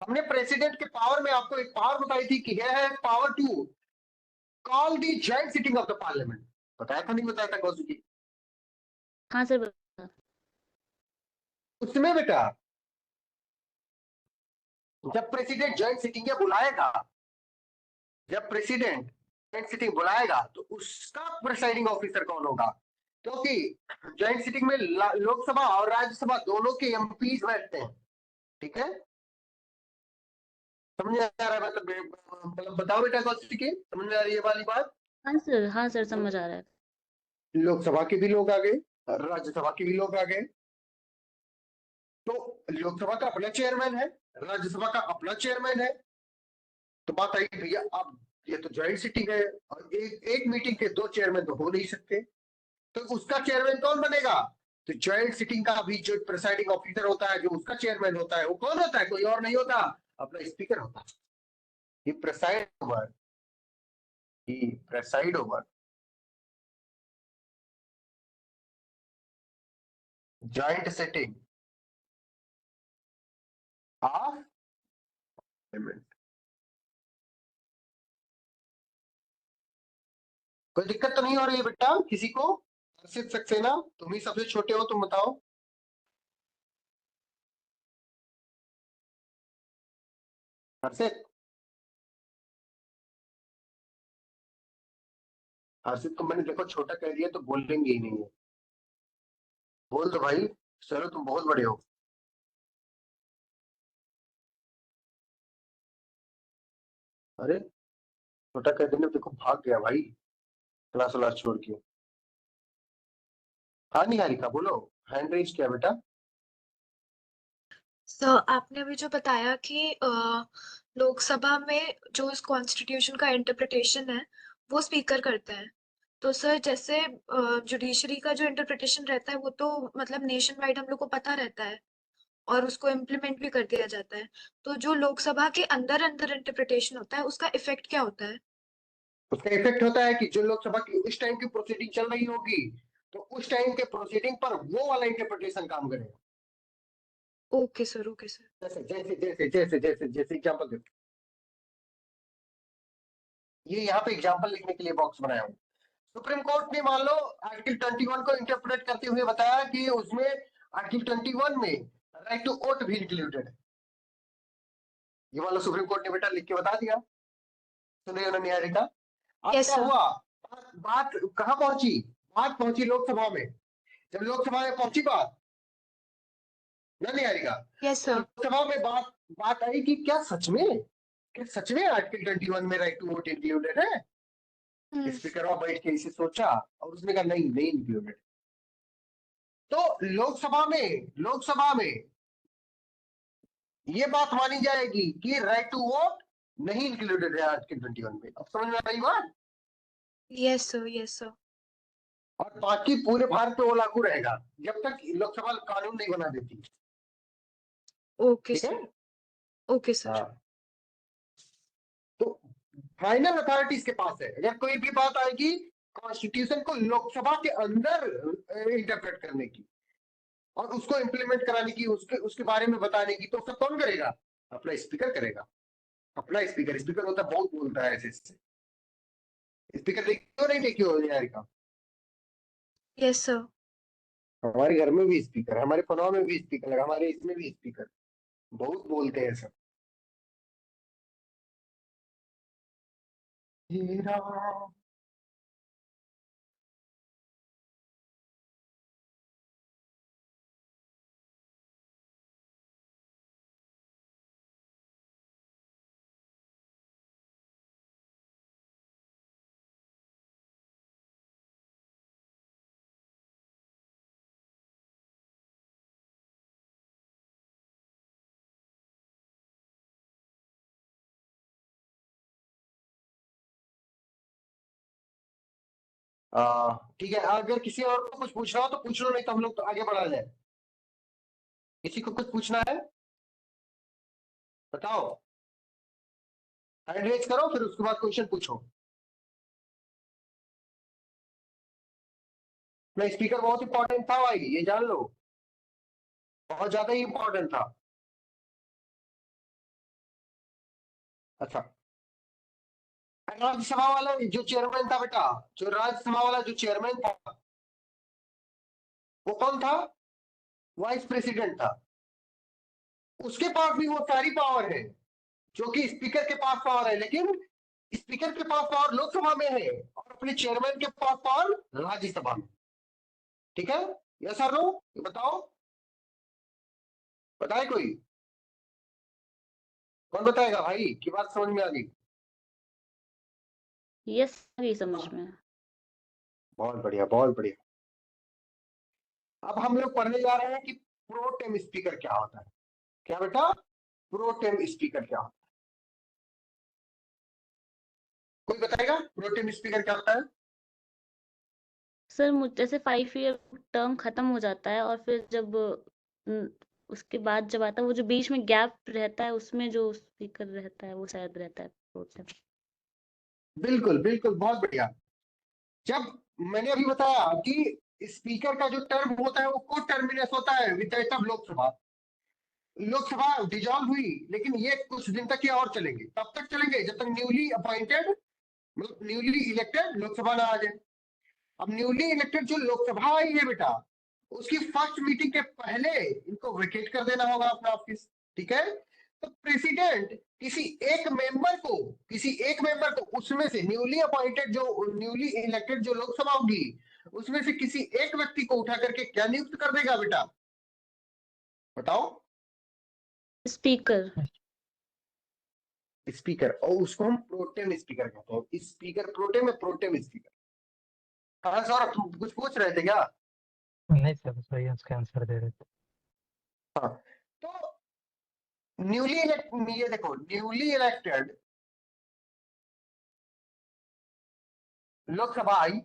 हमने प्रेसिडेंट के पावर में आपको एक पावर बताई थी कि यह है power to call the joint sitting of the parliament. बताया था नहीं बताया था कौशिकी?
हाँ सर,
उसमें बेटा जब प्रेसिडेंट ज्वाइंट सिटिंग या बुलाएगा, जब प्रेसिडेंट ज्वाइंट सिटिंग बुलाएगा तो उसका प्रिसाइडिंग ऑफिसर कौन होगा? क्योंकि ज्वाइंट सिटिंग में लोकसभा और राज्यसभा दोनों के एमपीज बैठते हैं, ठीक है? समझ में आ रहा है? मतलब बताओ बेटा कौशिक, समझ में आ रही है वाली बात?
हाँ सर समझ आ रहा है।
लोकसभा के भी लोग आ गए, राज्यसभा के भी लोग आ गए। तो लोकसभा का अपना चेयरमैन है, राज्यसभा का अपना चेयरमैन है। तो बात आई भैया, अब ये तो ज्वाइंट सिटिंग है और एक मीटिंग के दो चेयरमैन तो हो नहीं सकते, तो उसका चेयरमैन कौन बनेगा? तो ज्वाइंट सिटिंग का भी जो प्रिसाइडिंग ऑफिसर होता है, जो उसका चेयरमैन होता है, वो कौन होता है? कोई और नहीं होता, अपना स्पीकर होता है। ही preside over joint sitting of parliament. कोई दिक्कत तो नहीं हो रही है बेटा किसी को? हर्षित सक्सेना, तुम ही सबसे छोटे हो, तुम बताओ। हर्षित, हर्षित को मैंने देखो छोटा कह दिया तो बोलेंगे ही नहीं है। बोल दो भाई, चलो तुम बहुत बड़े हो। अरे छोटा कह देने देखो भाग गया भाई क्लास व्लास छोड़ के। हाँ निहारिका बोलो, हैंड रेज किया बेटा।
सर आपने अभी जो बताया कि लोकसभा में जो इस कॉन्स्टिट्यूशन का इंटरप्रिटेशन है वो स्पीकर करते हैं, तो सर जैसे जुडिशरी का जो इंटरप्रिटेशन रहता है वो तो मतलब नेशन वाइड हम लोग को पता रहता है और उसको इम्प्लीमेंट भी कर दिया जाता है, तो जो लोकसभा के अंदर अंदर इंटरप्रिटेशन होता है उसका इफेक्ट क्या होता है?
उसका इफेक्ट होता है कि जो लोकसभा की उस टाइम की प्रोसीडिंग चल रही होगी, तो उस टाइम के प्रोसीडिंग पर वो वाला इंटरप्रिटेशन काम करेगा।
Okay sir, okay sir.
जैसे जैसे जैसे जैसे जैसे जैसे एग्जाम्पल देखो, ये यहाँ पे एग्जाम्पल लिखने के लिए बॉक्स बनाया हूँ। सुप्रीम कोर्ट ने मान लो आर्टिकल 21 को इंटरप्रेट करते हुए बताया कि उसमें आर्टिकल 21 में राइट टू वोट भी इंक्लूडेड है। ये मान लो सुप्रीम कोर्ट ने बेटा लिख के बता दिया, सुनिए उन्होंने निहारिका। अब
Yes,
क्या
sir.
हुआ, बात कहाँ पहुंची? बात पहुंची लोकसभा में। जब लोकसभा में पहुंची बात ना निहारिका,
Yes, sir.
लोकसभा में बात आई कि क्या सच में आर्टिकल 21 में राइट टू वोट इंक्लूडेड है?
Hmm.
स्पीकर बैठ के इसे सोचा और उसने कहा नहीं नहीं इंक्लूडेड। तो लोकसभा में ये बात मानी जाएगी कि राइट टू वोट नहीं इंक्लूडेड है आर्टिकल 21 में। अब समझ में आ रही बात?
Yes, sir. Yes, sir.
और बाकी पूरे भारत पे वो लागू रहेगा जब तक लोकसभा कानून नहीं बना देती।
Okay,
ठीक है?
sir. Okay, sir.
हाँ, तो फाइनल अथॉरिटी इसके पास है। अगर कोई भी बात आएगी कॉन्स्टिट्यूशन को लोकसभा के अंदर इंटरप्रेट करने की और उसको इम्प्लीमेंट कराने की, उसके बारे में बताने की, तो सब कौन करेगा? अपना स्पीकर करेगा। अपना स्पीकर होता है, बहुत बोलता है ऐसे। स्पीकर देखियो नहीं देखियो निहारिका?
Yes, sir.
हमारे घर में भी स्पीकर है, हमारे फोनों में भी स्पीकर है, हमारे इसमें भी स्पीकर, बहुत बोलते हैं सब। हे राम। ठीक है, अगर किसी और को कुछ पूछना हो तो पूछ लो, नहीं तो हम लोग तो आगे बढ़ा जाए। किसी को कुछ पूछना है बताओ, हैंड रेज करो, फिर उसके बाद क्वेश्चन पूछो। नहीं, स्पीकर बहुत इंपॉर्टेंट था भाई, ये जान लो, बहुत ज्यादा ही इंपॉर्टेंट था। अच्छा, राज्यसभा वाला जो चेयरमैन था बेटा, जो राज्यसभा वाला जो चेयरमैन था वो कौन था? वाइस प्रेसिडेंट था, उसके पास भी वो सारी पावर है जो कि स्पीकर के पास पावर है, लेकिन स्पीकर के पास पावर लोकसभा में है और अपने चेयरमैन के पास पावर राज्यसभा में। ठीक है, यस और नो, बताओ, बताए कोई, कौन बताएगा भाई की बात समझ में आ गई?
यस सर, समझ में।
बहुत बढ़िया, बहुत बढ़िया। अब हम लोग पढ़ने जा रहे हैं कि प्रोटेम स्पीकर क्या होता है। क्या बेटा, प्रोटेम स्पीकर क्या होता है? कोई बताएगा प्रोटेम स्पीकर क्या होता है?
सर जैसे 5 ईयर टर्म खत्म हो जाता है और फिर जब उसके बाद जब आता है वो जो बीच में गैप रहता है उसमें जो स्पीकर रहता है वो शायद रहता है प्रोटेम।
बिल्कुल बिल्कुल, बहुत बढ़िया। जब मैंने अभी बताया कि स्पीकर का जो टर्म होता है वो को टर्मिनस होता है विद द तब लोकसभा डिजॉल्व हुई, लेकिन ये कुछ दिन तक ये और चलेंगे, तब तक चलेंगे जब तक न्यूली अपॉइंटेड मतलब न्यूली इलेक्टेड लोकसभा ना आ जाए। अब न्यूली इलेक्टेड जो लोकसभा आई है बेटा, उसकी फर्स्ट मीटिंग के पहले इनको वेकेट कर देना होगा अपना ऑफिस। ठीक है, तो प्रेसिडेंट किसी एक मेंबर को उसमें से न्यूली अपॉइंटेड जो न्यूली इलेक्टेड जो लोकसभा होगी उसमें से किसी एक व्यक्ति को उठा करके क्या नियुक्त कर देगा बेटा, बताओ?
स्पीकर।
स्पीकर, और उसको हम प्रोटेम स्पीकर कहते हैं। स्पीकर प्रोटेम है, प्रोटेम स्पीकर। हाँ सौरभ, तुम कुछ पूछ रहे थे क्या?
नहीं सर, बस वही उसका आंसर दे रहे थे।
हाँ, तो न्यूली इलेक्ट, ये देखो न्यूली इलेक्टेड लोकसभा आई,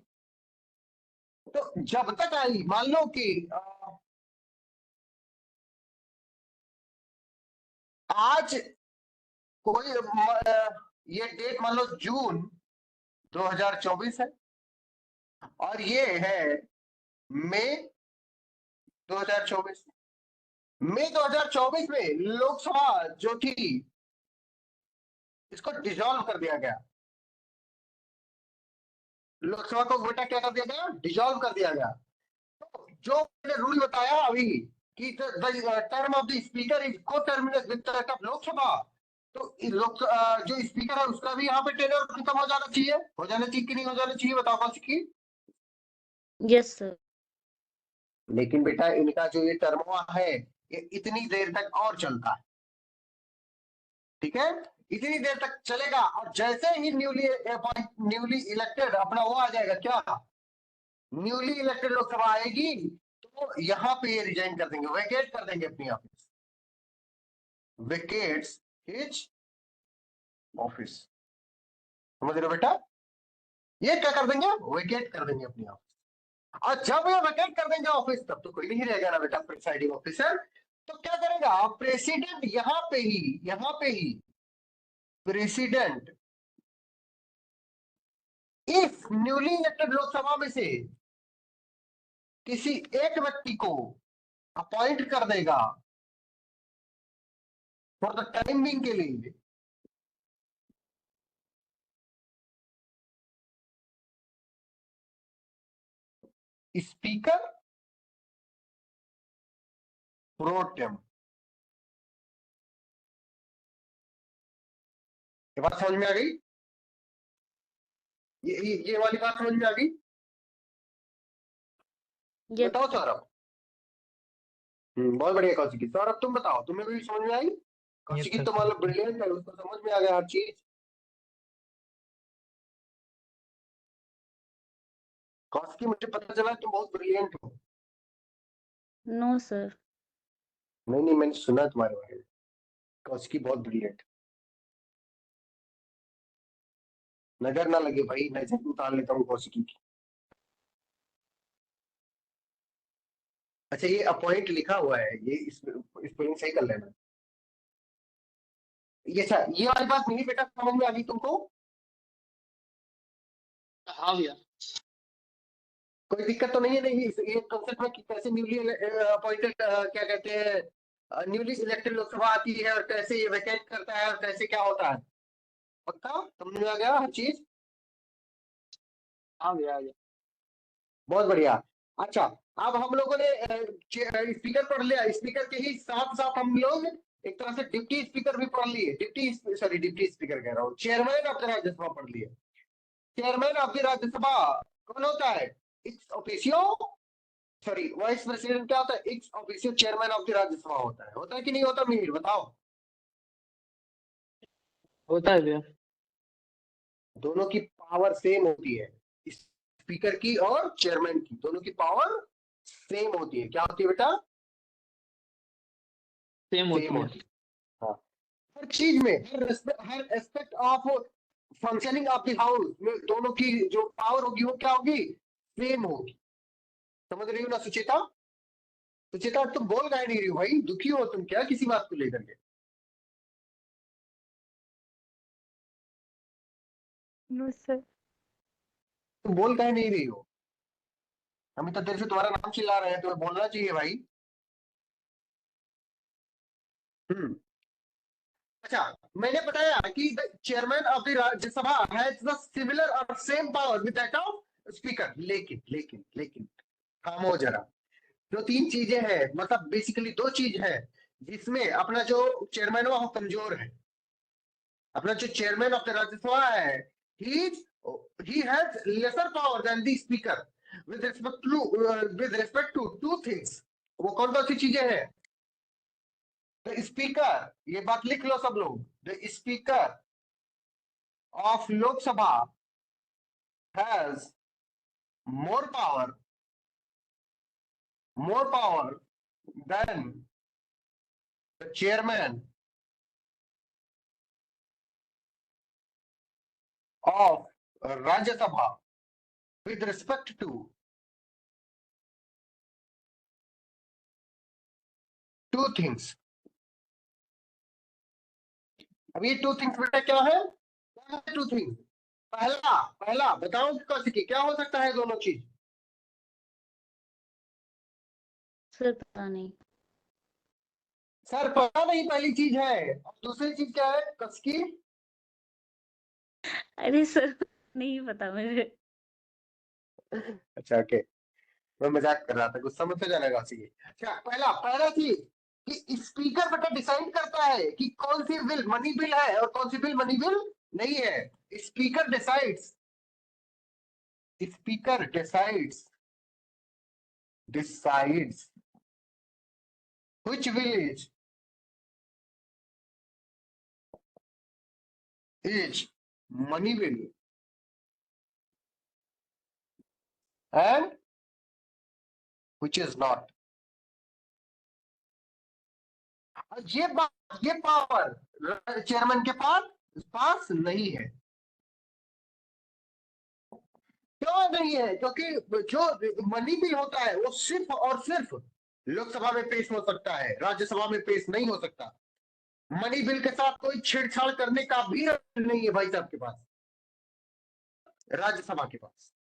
तो जब तक आई मान लो कि आज कोई ये डेट मान लो जून 2024 है और ये है मई 2024। मई 2024 में लोकसभा जो थी इसको डिसॉल्व कर दिया गया। लोकसभा को बेटा क्या कर दिया गया, डिसॉल्व कर दिया गया। तो जो मैंने रूल बताया अभी कि term of the speaker is coterminous with the of Lok Sabha, तो जो स्पीकर है उसका भी यहाँ पे टेन्योर खत्म हो जाना चाहिए, कि नहीं हो जाना चाहिए, बताओ कौन सी?
Yes sir.
लेकिन बेटा इनका जो ये टर्म है ये इतनी देर तक और चलता है। ठीक है, इतनी देर तक चलेगा और जैसे ही न्यूली इलेक्टेड अपना वो आ जाएगा, क्या न्यूली इलेक्टेड लोकसभा आएगी तो यहाँ पे ये रिजाइन कर देंगे, वेकेट कर देंगे अपनी ऑफिस, वेकेट्स हिज ऑफिस। समझ रहे हो बेटा, ये क्या कर देंगे, वेकेट कर देंगे अपनी ऑफिस। और जब ये वेकेट कर देंगे ऑफिस तब तो कोई नहीं रहेगा ना बेटा प्रिसाइडिंग ऑफिसर, तो क्या करेगा प्रेसिडेंट, यहाँ पे ही president if newly elected Lok Sabha में से किसी एक व्यक्ति को अपॉइंट कर देगा फॉर द टाइमिंग के लिए, स्पीकर प्रोटेम। ये बात समझ में आ गई? ये वाली बात समझ में आ गई?
यस
बताओ सौरभ। बहुत बढ़िया कौशिकी। सौरभ तुम बताओ, तुम्हें भी समझ में आई? कौशिकी तो मतलब ब्रिलियंट है, उसको समझ में आ गया हर चीज। कौशिकी मुझे पता चला तुम बहुत ब्रिलियंट हो।
No sir.
नहीं, मैंने सुना तुम्हारे बारे में, कौशिकी बहुत ब्रिलियंट। नजर ना लगे भाई, नजर उतार लेता हूँ कौशिकी की। अच्छा, ये अपॉइंट लिखा हुआ है, ये स्पेलिंग सही कर लेना। ये वाली बात नहीं बेटा समझ में आ गई तुमको?
हाँ भैया।
कोई दिक्कत तो नहीं है? नहीं ये कंसेप्ट में कि कैसे न्यूली अपॉइंटेड क्या कहते हैं न्यूली इलेक्टेड लोकसभा आती है और कैसे ये वैकेंट करता है और कैसे क्या होता है, पक्का समझ में आ गया हर चीज?
हाँ भैया।
बहुत बढ़िया। अच्छा, अब हम लोगों ने स्पीकर पढ़ लिया, स्पीकर के ही साथ साथ हम लोग एक तरह से डिप्टी स्पीकर भी पढ़ लिए, डिप्टी स्पीकर कह रहा हूँ, चेयरमैन ऑफ द राज्यसभा पढ़ लिए। चेयरमैन ऑफ द राज्यसभा कौन होता है? Ex officio, sorry vice president क्या होता है? Ex officio chairman of the Rajya Sabha होता है कि नहीं होता? मीर बताओ।
होता है भैया।
दोनों की पावर सेम होती है, स्पीकर की और चेयरमैन की, दोनों की पावर सेम होती है। क्या होती है बेटा?
सेम होती
सेम
है।
होती है। हाँ, हर चीज में, हर aspect of functioning of the house में दोनों की जो पावर होगी वो क्या होगी? सेम होगी। समझ रही हो ना सुचेता? सुचेता तुम बोल काहे नहीं रही हो भाई? दुखी हो तुम क्या किसी बात को लेकर के?
No sir.
तुम बोल काहे नहीं रही हो? हम इतना देर से तुम्हारा नाम चिल्ला रहे हैं, तुम्हें बोलना चाहिए भाई। अच्छा, मैंने बताया कि the chairman of the Rajya Sabha has the similar और same power with that of speaker. लेकिन लेकिन लेकिन खामो जरा, जो तीन चीजें हैं, मतलब बेसिकली दो चीज है जिसमें अपना जो चेयरमैन है वो कमजोर है। अपना जो चेयरमैन ऑफ द राज्यसभा है, he has lesser power than the speaker with respect to two things। वो कौन कौन सी चीजें हैं? द स्पीकर, ये बात लिख लो सब लोग, the speaker of Lok Sabha has more power than the chairman of Rajya Sabha with respect to two things। अब ये टू थिंग्स बेटा क्या है? टू थिंग्स, पहला बताओ कौशिकी, क्या हो सकता है दोनों चीज?
सर पता नहीं।
सर पता नहीं पहली चीज है, और दूसरी चीज क्या है कसकी?
अरे सर नहीं पता मुझे।
अच्छा ओके, मैं मजाक कर रहा था, कुछ समझ तो जाना कौशिकी। अच्छा, पहला चीज कि स्पीकर बेटा डिसाइड करता है कि कौन सी बिल मनी बिल है और कौन सी बिल मनी बिल नहीं है। Speaker decides, speaker decides which bill is money bill and which is not। ये पावर चेयरमैन के पास नहीं है। क्यों नहीं है? क्योंकि जो मनी बिल होता है वो सिर्फ और सिर्फ लोकसभा में पेश हो सकता है, राज्यसभा में पेश नहीं हो सकता। मनी बिल के साथ कोई छेड़छाड़ करने का भी नहीं है भाई साहब के पास, राज्यसभा के पास।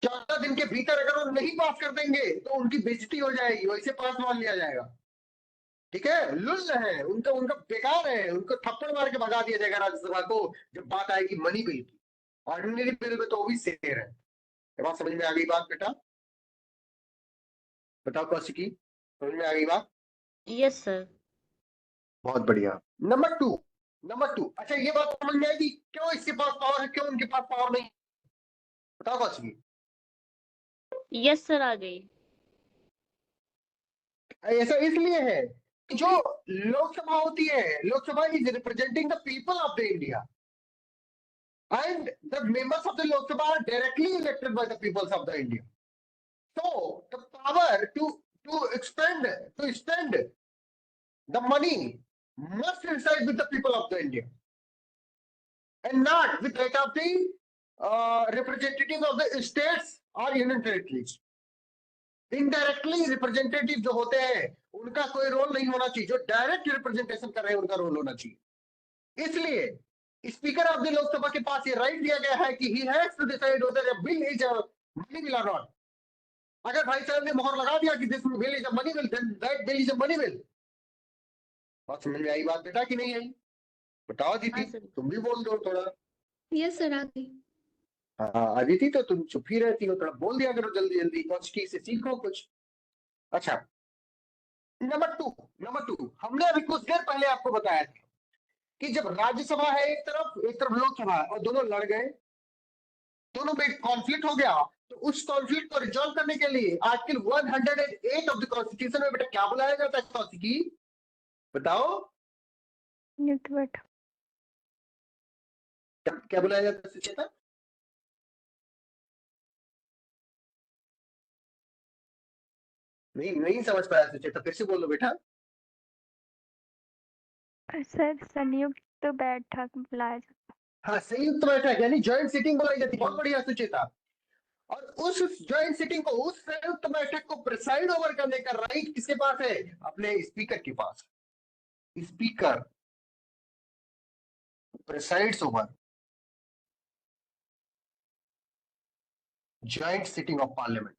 14 दिन के भीतर अगर वो नहीं पास कर देंगे तो उनकी बेइज्जती हो जाएगी, वैसे पास मान लिया जाएगा। ठीक है, लुल्ल है उनका बेकार है, उनको थप्पड़ मार के भगा दिया जाएगा राज्यसभा को जब बात आएगी मनी बिल की। ऑर्डिनरी बिल में तो वो भी शेर है। बात समझ में आ गई बात बेटा? बताओ कौशिकी, समझ में आ गई बात?
Yes sir.
बहुत बढ़िया। नंबर टू, अच्छा ये बात समझ में आएगी क्यों इसके पास पावर है, क्यों उनके पास पावर नहीं? बताओ कौशिकी।
यस सर आ गई।
ऐसा इसलिए है कि जो लोकसभा होती है, Lok Sabha is representing the people of the India and the members of the Lok Sabha are directly elected by the peoples of the India. So the power to spend the money must reside with the people of the India and not with that of the representative of the states or union territories। Indirectly representative जो होते हैं उनका कोई रोल नहीं होना चाहिए, जो डायरेक्ट रिप्रेजेंटेशन कर रहे हैं उनका रोल होना चाहिए। इसलिए स्पीकर ऑफ द लोकसभा के पास ये राइट दिया गया है कि he has to decide whether a bill is a money bill और नॉट। अगर भाई साहब ने मोहर लगा दिया कि this bill is a money bill, then that bill is a money bill. बात समझ में आई बात बेटा कि नहीं आई? बताओ अदिति, तुम भी बोल दो थोड़ा।
यस सर आ गई।
हाँ अदिति, तो तुम चुप ही रहती हो, थोड़ा बोल दिया करो जल्दी जल्दी, कौशिकी से सीखो कुछ। अच्छा, नंबर टू हमने अभी कुछ देर पहले आपको बताया था कि जब राज्यसभा है एक तरफ लोकसभा है और दोनों लड़ गए, दोनों में कॉन्फ्लिक्ट हो गया, तो उस कॉन्फ्लिक्ट को रिजॉल्व करने के लिए आर्टिकल 108 ऑफ द कॉन्स्टिट्यूशन में बेटा क्या बुलाया जाता है कौशिकी, बताओ क्या बुलाया जाता है सुचेता? नहीं समझ पाया सुचेता, फिर से बोलो बेटा।
सर संयुक्त बैठक बुलाया जाता
हाँ, संयुक्त बैठक यानी ज्वाइंट सिटिंग बुलाई जाती है। बहुत बढ़िया सुचेता। और उस ज्वाइंट सिटिंग को, उस संयुक्त बैठक को प्रिसाइड ओवर करने का राइट किसके पास है? अपने स्पीकर के पास। Speaker presides over joint sitting of parliament.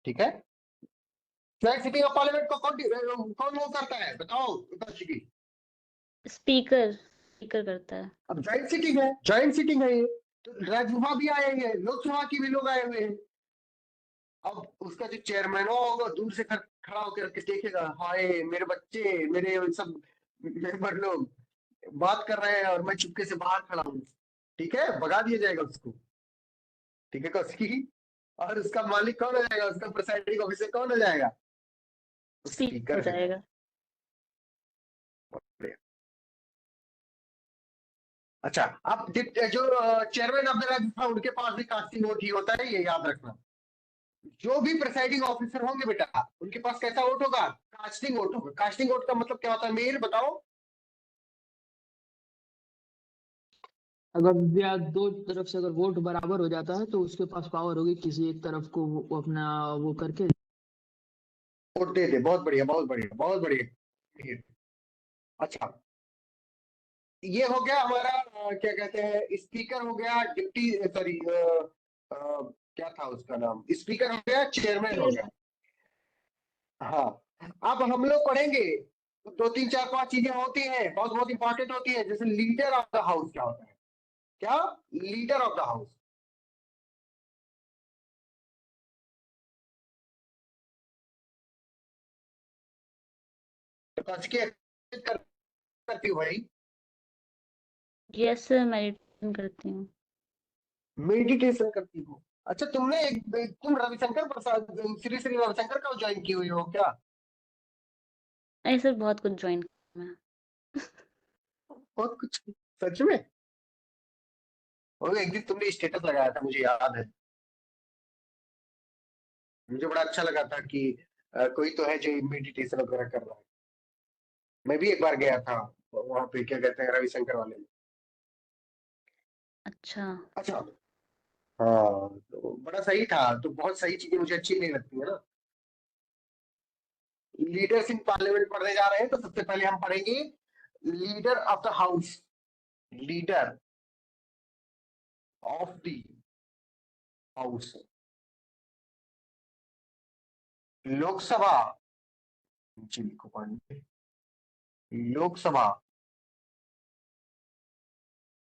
ठीक है, ज्वाइंट सिटिंग ऑफ पार्लियामेंट को कौन वो करता है बताओ कौशिकी?
स्पीकर करता है।
अब ज्वाइंट सिटिंग है ये, तो राज्यसभा भी आए हैं, लोकसभा की भी लोग आए हुए हैं। अब उसका जो चेयरमैन होगा दूर से खड़ा होकर के देखेगा, हाय मेरे बच्चे, मेरे सब मेंबर लोग बात कर रहे हैं और मैं चुपके से बाहर खड़ा हूँ, ठीक है, भगा दिया जाएगा उसको। ठीक है कौशिकी? और उसका मालिक कौन हो जाएगा? उसका प्रिसाइडिंग ऑफिसर कौन हो जाएगा?
स्पीकर हो जाएगा।
अच्छा, अब जो चेयरमैन ऑफ द राज्यसभा उनके पास भी कास्टिंग वोट ही होता है, ये याद रखना। जो भी प्रिसाइडिंग ऑफिसर होंगे बेटा उनके पास कैसा वोट होगा? कास्टिंग वोट होगा। कास्टिंग वोट का मतलब क्या होता है मीर बताओ?
अगर या दो तरफ से अगर वोट बराबर हो जाता है तो उसके पास पावर होगी किसी एक तरफ को वो अपना वो करके
वोट दे दे। बहुत बढ़िया बहुत बढ़िया बहुत बढ़िया। अच्छा, ये हो गया हमारा क्या कहते हैं, स्पीकर हो गया, डिप्टी सॉरी क्या था उसका नाम, स्पीकर हो गया, चेयरमैन हो गया। हाँ, अब हम लोग पढ़ेंगे तो 3 4 5 चीजें होती हैं, बहुत बहुत इंपॉर्टेंट होती है। जैसे लीडर ऑफ द हाउस क्या होता है? क्या लीडर ऑफ द हाउस? करती हूँ भाई,
यस सर, मेडिटेशन करती हूँ।
मेडिटेशन करती हूँ। अच्छा, तुम रविशंकर प्रसाद, श्री श्री रविशंकर का ज्वाइन की हुई हो क्या?
नहीं सर, बहुत कुछ ज्वाइन किया मैं।
बहुत कुछ? सच में? और एक दिन तुमने स्टेटस लगाया था, मुझे याद है, मुझे बड़ा अच्छा लगा था कि कोई तो है जो मेडिटेशन वगैरह कर रहा है। मैं भी एक बार गया था वहां पे, क्या कहते हैं, रविशंकर वाले में।
अच्छा।
अच्छा, हाँ, तो बड़ा सही था। तो बहुत सही चीजें मुझे अच्छी नहीं लगती है ना। लीडर्स इन पार्लियामेंट पढ़ने जा रहे हैं, तो सबसे पहले हम पढ़ेंगे leader of the house. Leader of the house, Lok Sabha, Lok Sabha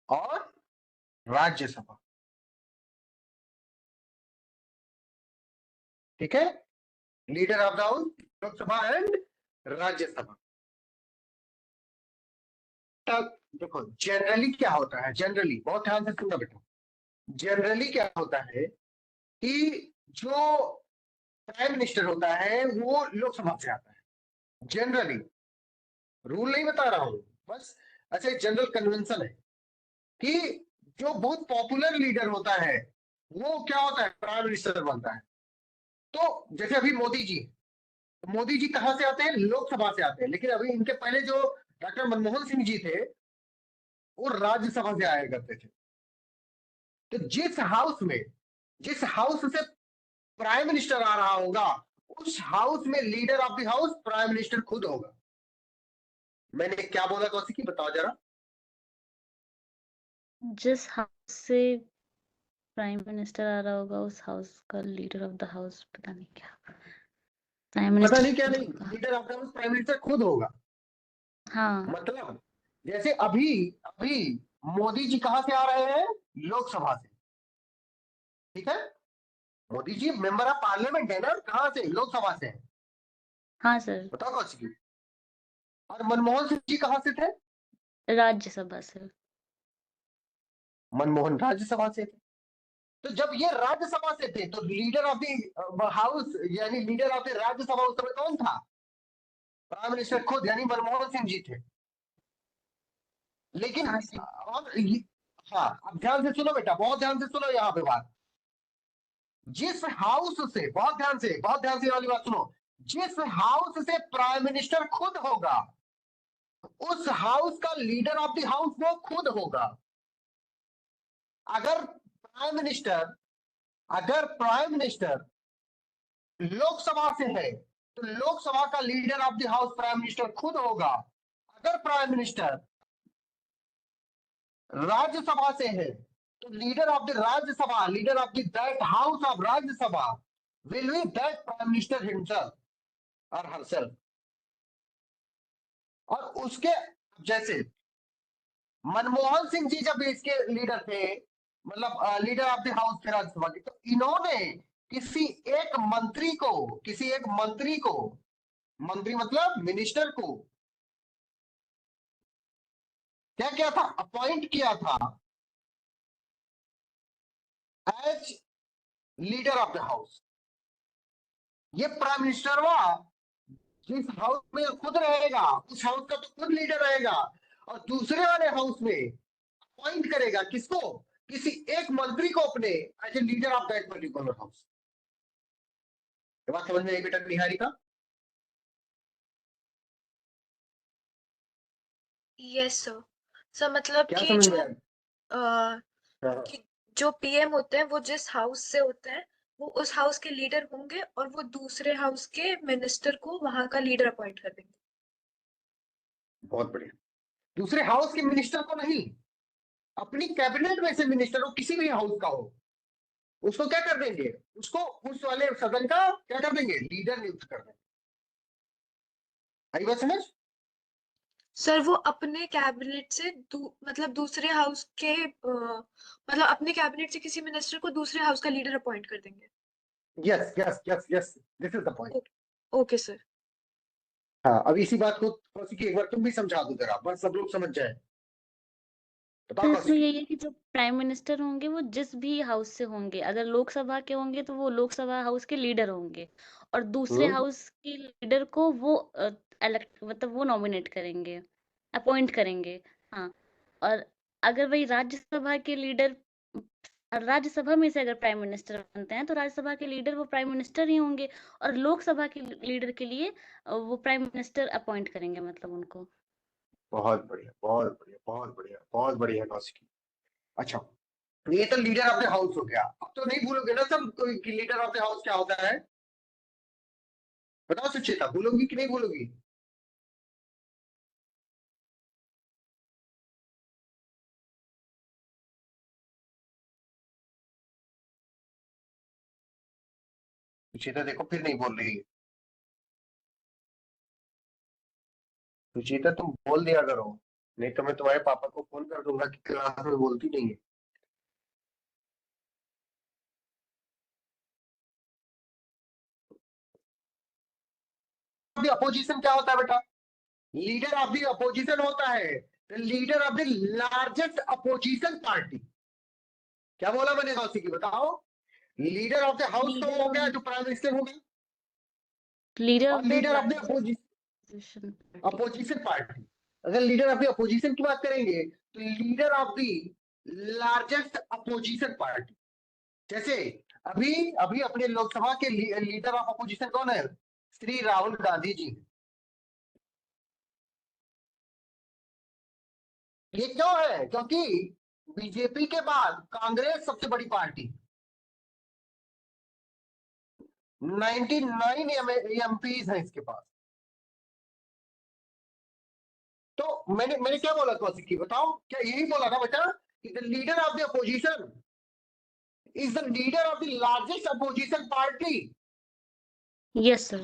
और राज्यसभा। ठीक है, leader of the house, Lok Sabha and Rajya Sabha. देखो जनरली क्या होता है, जनरली बहुत ध्यान से सुनना बेटा। जनरली क्या होता है कि जो प्राइम मिनिस्टर होता है वो लोकसभा से आता है। जनरली, रूल नहीं बता रहा हूं, बस अच्छा जनरल कन्वेंशन है कि जो बहुत पॉपुलर लीडर होता है वो क्या होता है, प्राइम मिनिस्टर बनता है। तो जैसे अभी मोदी जी कहां से आते हैं? लोकसभा से आते हैं। लेकिन अभी इनके पहले जो डॉक्टर मनमोहन सिंह जी थे वो राज्यसभा से आया करते थे। तो जिस हाउस से प्राइम मिनिस्टर आ रहा होगा उस हाउस में leader of the house prime minister खुद होगा। मैंने क्या बोला कौशिकी, बताओ जरा?
जिस हाउस से प्राइम मिनिस्टर आ रहा होगा उस हाउस का लीडर ऑफ द हाउस, पता नहीं क्या, प्राइम
पता
मिनिस्टर
नहीं क्या
खुद
नहीं,
होगा।
Leader of the house prime minister खुद होगा।
हाँ।
मतलब जैसे अभी मोदी जी कहां से आ रहे हैं? लोकसभा से, ठीक है। Modi ji member of parliament है ना, कहां से? लोकसभा से है।
हाँ सर,
बताओ कौशिकी। और मनमोहन सिंह जी कहां से थे?
राज्यसभा से।
मनमोहन राज्यसभा से थे। तो जब ये राज्यसभा से थे तो लीडर ऑफ द हाउस यानी लीडर ऑफ द राज्यसभा उस समय कौन था? प्राइम मिनिस्टर खुद यानी मनमोहन सिंह जी थे। लेकिन
हाँ सर।
हाँ, अब ध्यान से सुनो बेटा, बहुत ध्यान से सुनो यहाँ पे बात। जिस हाउस से, बहुत ध्यान से ये वाली बात सुनो, जिस हाउस से प्राइम मिनिस्टर खुद होगा उस हाउस का लीडर ऑफ द हाउस वो खुद होगा। अगर प्राइम मिनिस्टर लोकसभा से है तो लोकसभा का leader of the house prime minister खुद होगा। अगर प्राइम मिनिस्टर राज्यसभा से है तो leader of the Rajya Sabha, leader of that house of Rajya Sabha will be that prime minister himself और हरसेल्फ। और उसके जैसे मनमोहन सिंह जी जब इसके लीडर थे, मतलब लीडर ऑफ द हाउस थे राज्यसभा के, तो इन्होंने किसी एक मंत्री को, मंत्री मतलब मिनिस्टर को क्या किया था? अपॉइंट किया था as leader of the house. ये प्राइम मिनिस्टर हुआ, जिस हाउस में खुद रहेगा उस हाउस का तो खुद लीडर रहेगा, और दूसरे वाले हाउस में अपॉइंट करेगा किसको? किसी एक मंत्री को अपने as a leader of that particular house. ये बात समझ में आई बेटा निहारिका?
Yes sir. सर मतलब
क्या
कि
समझ में
जो
आया?
कि जो पीएम होते हैं वो जिस हाउस से होते हैं वो उस हाउस के लीडर होंगे और वो दूसरे हाउस के मिनिस्टर को वहां का लीडर अपॉइंट कर देंगे।
बहुत बढ़िया। दूसरे हाउस के मिनिस्टर को नहीं, अपनी कैबिनेट में से मिनिस्टर हो, किसी भी हाउस का हो, उसको क्या कर देंगे? उसको उस वाले सदन का क्या कर देंगे? लीडर नियुक्त कर देंगे। आई बात समझ?
सर वो अपने कैबिनेट से मतलब दूसरे हाउस के मतलब अपने कैबिनेट से किसी मिनिस्टर को दूसरे हाउस का लीडर अपॉइंट कर देंगे।
Yes yes yes yes, this is the point.
Okay sir.
हाँ, अब इसी बात को कौशिकी एक बार तुम भी समझा दो जरा, बस सब लोग समझ जाए। बताओ
तो इसमें
कौशिकी।
यही है कि जो प्राइम मिनिस्टर होंगे वो जिस भी हाउस से होंगे, अगर लोकसभा के होंगे तो वो लोकसभा हाउस के लीडर होंगे, और दूसरे हाउस के लीडर को वो इलेक्ट मतलब वो नॉमिनेट करेंगे, अपॉइंट करेंगे। हाँ, और अगर वही राज्यसभा के लीडर, राज्यसभा में से अगर प्राइम मिनिस्टर बनते हैं तो राज्यसभा के लीडर वो प्राइम मिनिस्टर ही होंगे, और लोकसभा के लीडर के लिए वो प्राइम मिनिस्टर अपॉइंट करेंगे, मतलब उनको।
बहुत बढ़िया बहुत बढ़िया बहुत बढ़िया बहुत बढ़िया कौशिकी। अच्छा, तो ये तो लीडर ऑफ द हाउस हो गया। अब तो नहीं भूलोगे ना सब कि लीडर ऑफ द हाउस क्या होता है? बताओ सुचेता, भूलोगी कि नहीं भूलोगी? सुचेता देखो फिर नहीं बोल रही है। सुचेता तुम बोल दिया करो, नहीं तो मैं तुम्हारे पापा को फोन कर दूंगा कि क्लास में बोलती नहीं है। अपोजिशन क्या होता है बेटा? लीडर ऑफ द अपोजिशन होता है leader of the largest opposition party. क्या बोला मैंने कौशिकी, बताओ? लीडर ऑफ द हाउस तो हो गया जो प्राइम मिनिस्टर हो गया,
लीडर
और
of
leader of the
the
opposition party. अगर लीडर ऑफ द अपोजिशन की बात करेंगे तो leader of the largest opposition party. जैसे अभी अभी अपने लोकसभा के लीडर ऑफ अपोजिशन कौन है? श्री राहुल गांधी जी। ये क्यों है? क्योंकि बीजेपी के बाद कांग्रेस सबसे बड़ी पार्टी, 99 एमपीज है इसके पास। तो मैंने क्या बोला कौशिकी, बताओ? क्या यही बोला था बेटा कि the leader of the opposition is the leader of the largest opposition party
yes sir.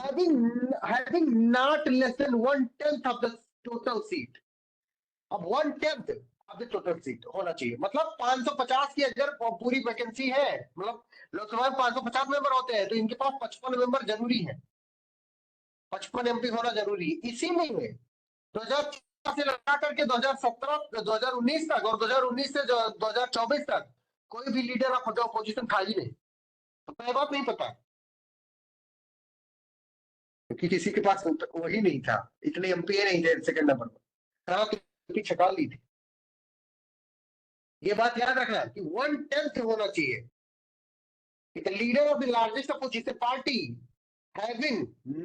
having not less than 1/10 of the total seat. अब 1/10, ऑफ द टोटल सीट होना चाहिए। मतलब 550 की अगर पूरी वैकेंसी है, मतलब लोकसभा में 550 मेंबर होते हैं, तो इनके पास 55 मेंबर जरूरी है, 55 एमपी होना जरूरी है। इसी में 2014 से लगा करके 2017 2019 तक और 2019 से 2024 तक कोई भी लीडर ऑफ अपोजिशन था ही नहीं। तो पहली बात नहीं पता, क्योंकि किसी के पास वही नहीं था, इतने एमपी नहीं थे सेकंड नंबर पर, छका ली थी। ये बात याद रखना कि 1/10 होना चाहिए। The leader of the largest opposition party having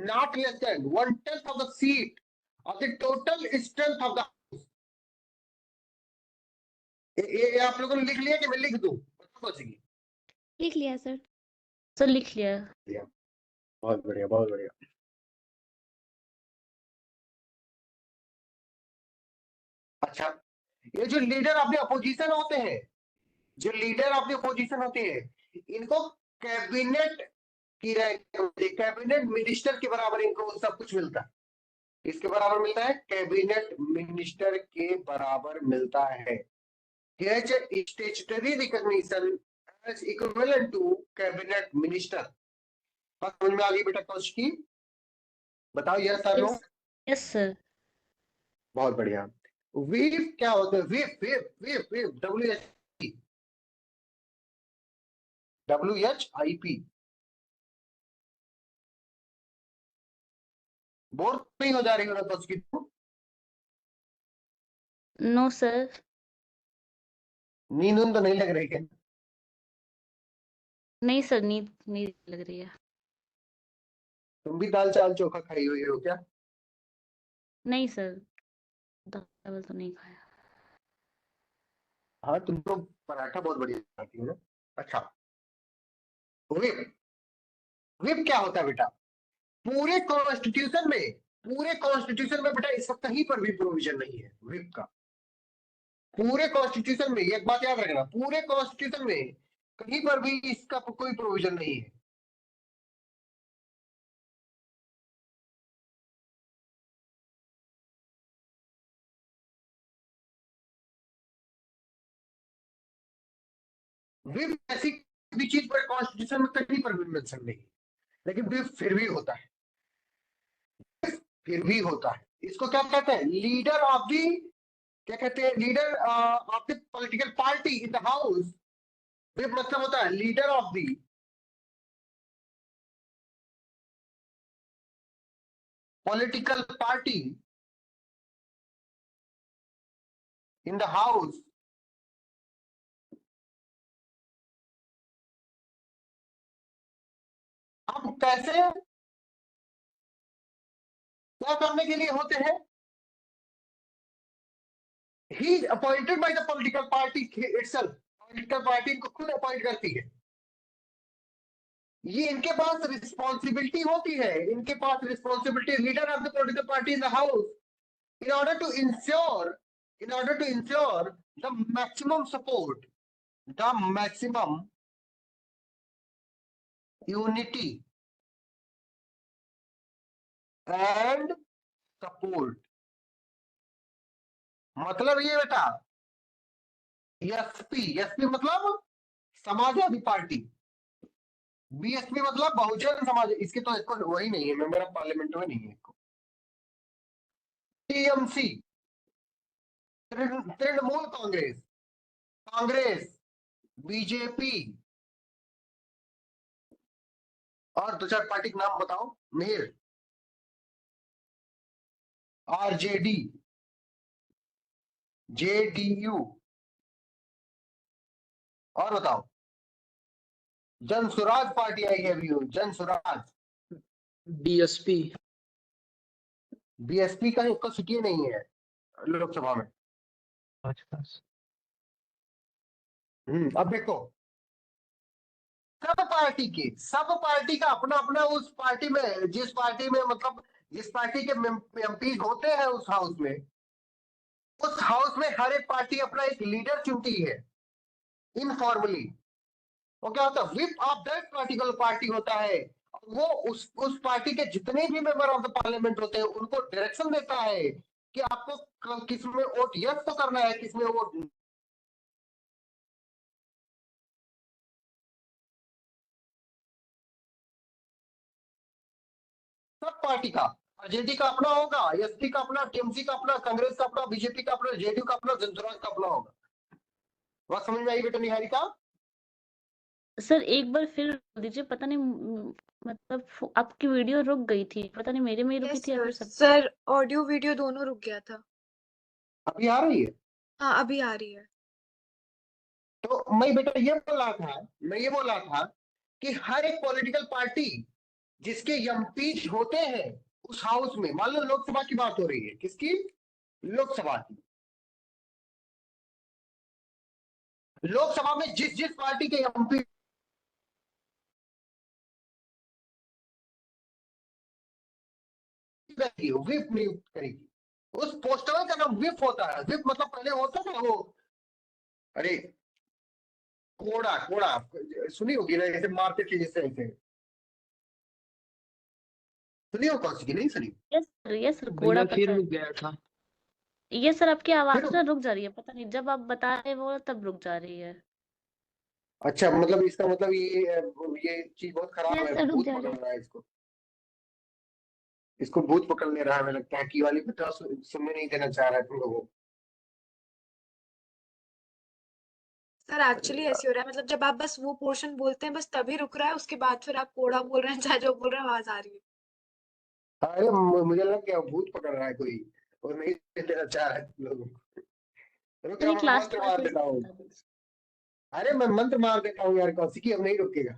not less than 1/10 of the seat of the total strength of the house. ये आप लोगों ने लिख लिया कि मैं लिख दूं?
लिख लिया सर लिख लिया।
बहुत बढ़िया, बहुत बढ़िया। अच्छा, ये जो लीडर ऑफ द अपोजिशन होते हैं, जो लीडर ऑफ द अपोजिशन होते हैं, इनको कैबिनेट की रैंक, कैबिनेट मिनिस्टर के बराबर इनको सब कुछ मिलता है। इसके बराबर मिलता है, कैबिनेट मिनिस्टर के बराबर मिलता है। Statutory recognition as equivalent to cabinet minister. समझ में आ गई बेटा कौश की? बताओ yes sir no?
Yes sir.
बहुत बढ़िया। व्हीप क्या होता है? Whip whip whip whip WHIP। Bore नहीं हो जा रही हो ना कौश की?
No sir.
नींद तो नहीं लग रही है?
नहीं सर, नींद नहीं लग रही है।
तुम भी दाल चावल चोखा खाई हुई हो क्या?
नहीं सर, दाल चावल तो नहीं खाया।
हाँ, तुम तो पराठा बहुत बढ़िया खाती हो ना। अच्छा, व्हिप व्हिप क्या होता है बेटा? पूरे कॉन्स्टिट्यूशन में बेटा इस वक्त कहीं पर भी प्रोविजन नहीं है व्हिप का। पूरे कॉन्स्टिट्यूशन में, एक बात याद रखना, पूरे कॉन्स्टिट्यूशन में कहीं पर भी इसका कोई प्रोविजन नहीं है। व्हिप ऐसी भी चीज पर कॉन्स्टिट्यूशन में कहीं पर भी मेंशन नहीं है, लेकिन व्हिप फिर भी होता है, फिर भी होता है। इसको क्या कहते हैं? लीडर ऑफ दी, क्या कहते हैं? Leader of the political party in the house. Whip मतलब होता है leader of the political party in the house अब कैसे, क्या करने के लिए होते हैं? He is appointed by the political party itself. Political party इनको खुद अपॉइंट करती है। ये इनके पास रिस्पॉन्सिबिलिटी होती है, इनके पास responsibility, leader of the political party in the house, in order to ensure the maximum support, the maximum unity and support। मतलब ये बेटा, एसपी मतलब समाजवादी पार्टी, बीएसपी मतलब बहुजन समाज, इसके तो इसको वही नहीं है, मेंबर ऑफ पार्लियामेंट में नहीं है इसको। टीएमसी तृणमूल कांग्रेस, बीजेपी और दो चार पार्टी के नाम बताओ मिहिर। आरजेडी, जेडीयू, और बताओ। जनसुराज पार्टी आई है अभी, जनसुराज। बीएसपी का इसका सीट नहीं है लोकसभा में। अब देखो, सब पार्टी का अपना अपना, उस पार्टी में, जिस पार्टी में मतलब जिस पार्टी के एमपी होते हैं उस हाउस में हर एक पार्टी अपना एक लीडर चुनती है इनफॉर्मली। वो क्या होता है? Whip of that particular party होता है, वो उस पार्टी के जितने भी मेंबर ऑफ द पार्लियामेंट होते हैं उनको डायरेक्शन देता है कि आपको किस में वोट यस तो करना है, किस में वोट सब पार्टी का, आरजेडी का अपना होगा, एसपी का अपना, टीएमसी का अपना, कांग्रेस का अपना, बीजेपी का अपना, जेडीयू का अपना, जनता का अपना होगा। बात समझ में आई बेटा निहारिका?
सर एक बार फिर बोल दीजिए, पता नहीं मतलब आपकी वीडियो रुक गई थी, पता नहीं मेरे में ही रुकी
यस
थी या
सर,
फिर सब।
सर ऑडियो वीडियो दोनों रुक गया था।
अभी आ रही है?
हाँ अभी आ रही है।
तो मैं बेटा ये बोल रहा था, मैं ये बोल रहा था कि हर एक पॉलिटिकल पार्टी जिसके एमपीज होते हैं उस हाउस में, मान लो लोकसभा की बात हो रही है, किसकी? लोकसभा की। लोकसभा में जिस जिस पार्टी के एमपी विप नियुक्त करेगी, उस पोस्टर का नाम विप होता है। विप मतलब पहले होता था वो, अरे कोड़ा कोड़ा सुनी होगी ना, ऐसे मारते थे जैसे ऐसे, सुनी हो कौन सी की? नहीं सुनी?
यस सर,
भैया
कोड़ा
फिर
पता है।
रुक गया था।
ये सर आपकी आवाज
फिर
ना रुक जा रही है, पता नहीं जब आप बता रहे हो तब रुक जा रही है।
अच्छा, मतलब इसका मतलब ये चीज बहुत खराब
यस
है,
सर, रुक
भूत
जा
पकड़
रही है।
रहा है इसको, इसको भूत पकड़ ले रहा है, हमें लगता है कि वाली बेटा सुनने नहीं देना चाह रहा है तुम लोगों को।
सर एक्चुअली ऐसे हो रहा है, मतलब जब आप बस वो पोर्शन बोलते हैं बस तभी रुक रहा है, उसके बाद फिर आप कोड़ा बोल रहे हैं, चाहे जो बोल रहे हैं आवाज आ रही है।
अरे मुझे लग गया भूत पकड़ रहा है कोई और नहीं देना चाह रहा है तुम लोगों को। रुक
सर
जा,
एक
मैं
लास्ट
मंत्र
बार
मार
फिर से
देता हूँ।
बता दीजिए।
अरे मैं मंत्र मार देता हूँ यार, कौशिकी अब नहीं रुकेगा।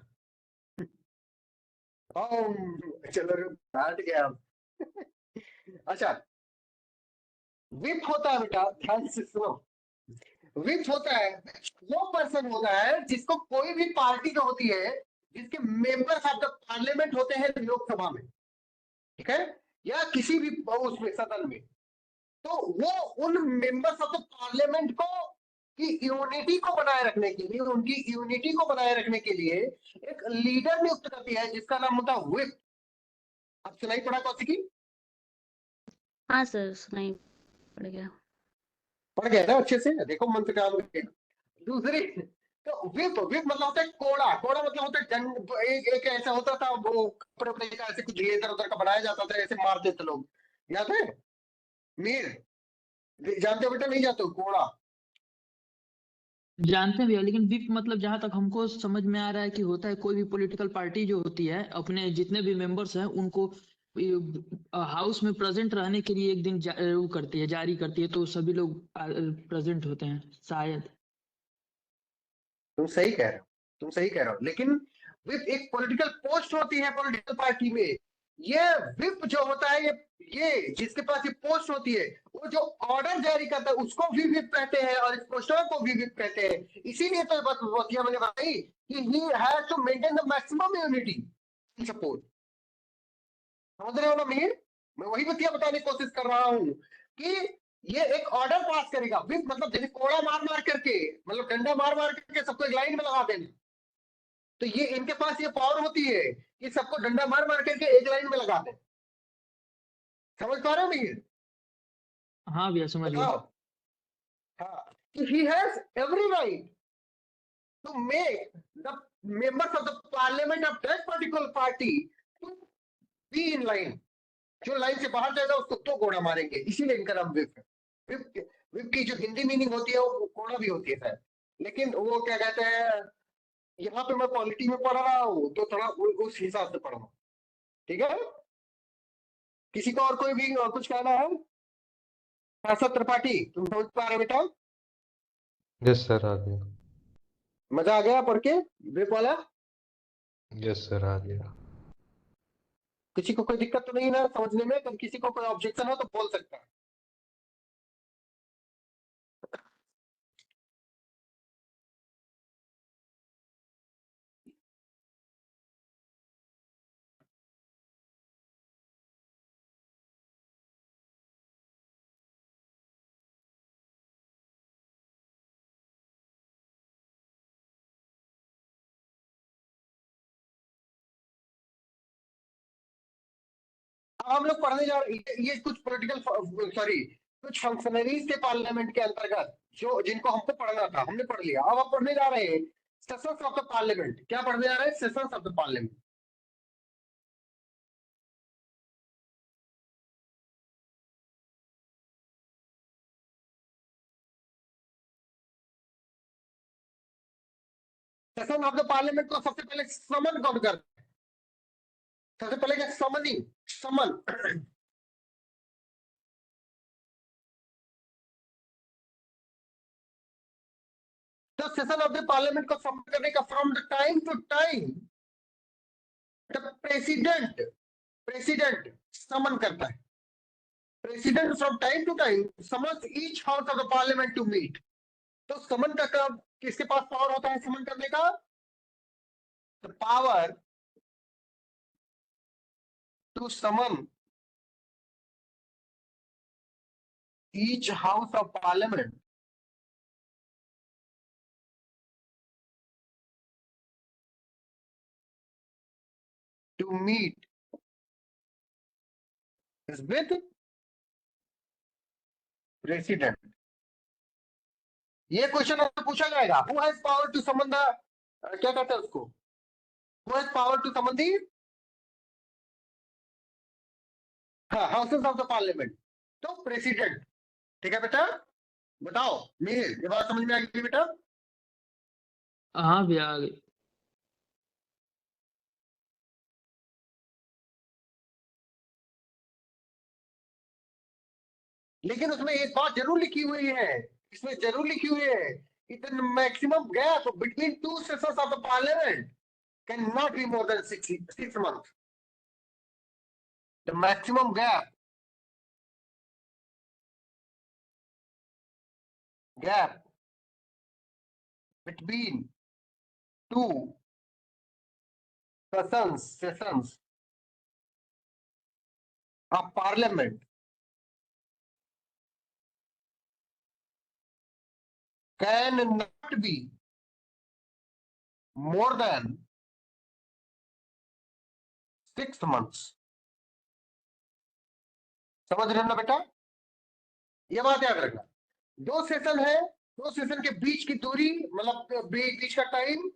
ओम, चलो रुक, हट गया अब। अच्छा, विप होता है बेटा, ध्यान से सुनो। विप होता है वो पर्सन होता है जिसको कोई भी पार्टी जो होती है, जिसके मेंबर्स ऑफ द पार्लियामेंट होते हैं लोकसभा में, ठीक है, या किसी भी उसमें सदन में, तो वो उन मेंबर्स ऑफ द पार्लियामेंट को की यूनिटी को बनाए रखने के लिए, उनकी यूनिटी को बनाए रखने के लिए एक लीडर नियुक्त करती है जिसका नाम होता है व्हिप। अब सुनाई पड़ा कौशिकी?
हाँ सर, सुनाई पड़ गया।
पड़ गया ना अच्छे से? देखो मंत्र काम किया। दूसरी, तो विप, विप मतलब होता है कोड़ा, कोड़ा मतलब होता है डंड, एक ऐसा होता था वो कपड़े उपड़े का ऐसे कुछ इधर उधर का बनाया जाता था, ऐसे मारते थे लोग, याद है? मीर जानते हो बेटा? नहीं जानते हो कोड़ा?
जानते हैं भैया, लेकिन विप मतलब जहां तक हमको समझ में आ रहा है कि होता है कोई भी पॉलिटिकल पार्टी जो होती है अपने जितने भी मेंबर्स हैं उनको हाउस में प्रेजेंट रहने के लिए एक दिन वो करती है, जारी करती है, तो सभी लोग प्रेजेंट होते हैं शायद।
तुम सही कह रहे हो, तुम सही कह रहे हो, लेकिन विप एक पॉलिटिकल पोस्ट होती है पॉलिटिकल पार्टी में। ये विप जो होता है, ये जिसके पास ये पोस्ट होती है, वो जो ऑर्डर जारी करता है उसको भी विप कहते हैं, और इस पोस्टर को भी विप कहते हैं। इसीलिए तो बस वसिया मैंने बताई कि he has to maintain the maximum unity and support. समझ रहे हो ना मीर? मैं वही बतिया बताने की कोशिश कर रहा हूँ कि ये एक ऑर्डर पास करेगा। विप मतलब जैसे कोड़ा मार मार करके, मतलब डंडा मार मार करके सबको एक लाइन में लगा देना, तो ये इनके पास ये पावर होती है कि सबको डंडा मार मार करके एक लाइन में लगा दे। समझ पा रहे हो मीर?
हाँ भैया समझ गया।
बताओ। हाँ, कि he has every right to make the members of the parliament of that particular party to be in line। जो लाइन से बाहर जाएगा उसको तो कोड़ा मारेंगे, इसीलिए इनका नाम विप है। विप, विप की जो हिंदी मीनिंग होती है वो कोड़ा भी होती है शायद, लेकिन वो क्या कहते हैं, यहाँ पे मैं पॉलिटी में पढ़ रहा हूँ तो थोड़ा उस हिसाब से पढ़ रहा हूँ, ठीक है? किसी को और कोई भी और कुछ कहना है? शाश्वत त्रिपाठी, तुम समझ पा रहे हो बेटा?
यस सर, आ गया।
मजा आ गया पढ़ के विप वाला?
यस सर, आ गया।
किसी को कोई दिक्कत तो नहीं ना समझने में? कभी किसी को कोई ऑब्जेक्शन हो तो बोल सकता है। अब हम लोग पढ़ने जा रहे, ये कुछ पॉलिटिकल, सॉरी, कुछ फंक्शनरीज के पार्लियामेंट के अंतर्गत जो जिनको हमको पढ़ना था हमने पढ़ लिया, अब आप पढ़ने जा रहे हैं सेशंस ऑफ द पार्लियामेंट। क्या पढ़ने जा रहे हैं? Sessions of the parliament. Session of the parliament को सबसे पहले समन कौन करता है? सबसे पहले क्या? Summoning, summon. तो सेशन ऑफ द पार्लियामेंट को समन करने का from the time to time the president summon करता है। President from time to time summons each house of the parliament to meet. तो समन का कब किसके पास पावर होता है समन करने का? The power to summon each house of parliament to meet is with president। ये क्वेश्चन आपसे पूछा जाएगा, who has power to summon the क्या कहते हैं उसको, who has power to summon the houses of the parliament? तो प्रेसिडेंट। ठीक है बेटा, बताओ मिहिर, ये बात समझ में आ गई बेटा?
हाँ भैया आ गई।
लेकिन उसमें एक बात जरूर लिखी हुई है, इसमें जरूर लिखी हुई है, इतना maximum gap between two sessions of the parliament can not be more than 6 months। The maximum gap between two sessions of parliament can not be more than 6 months। समझ रहे हो ना बेटा? ये बात याद रखना, दो सेशन है, दो सेशन के बीच की दूरी मतलब बीच का टाइम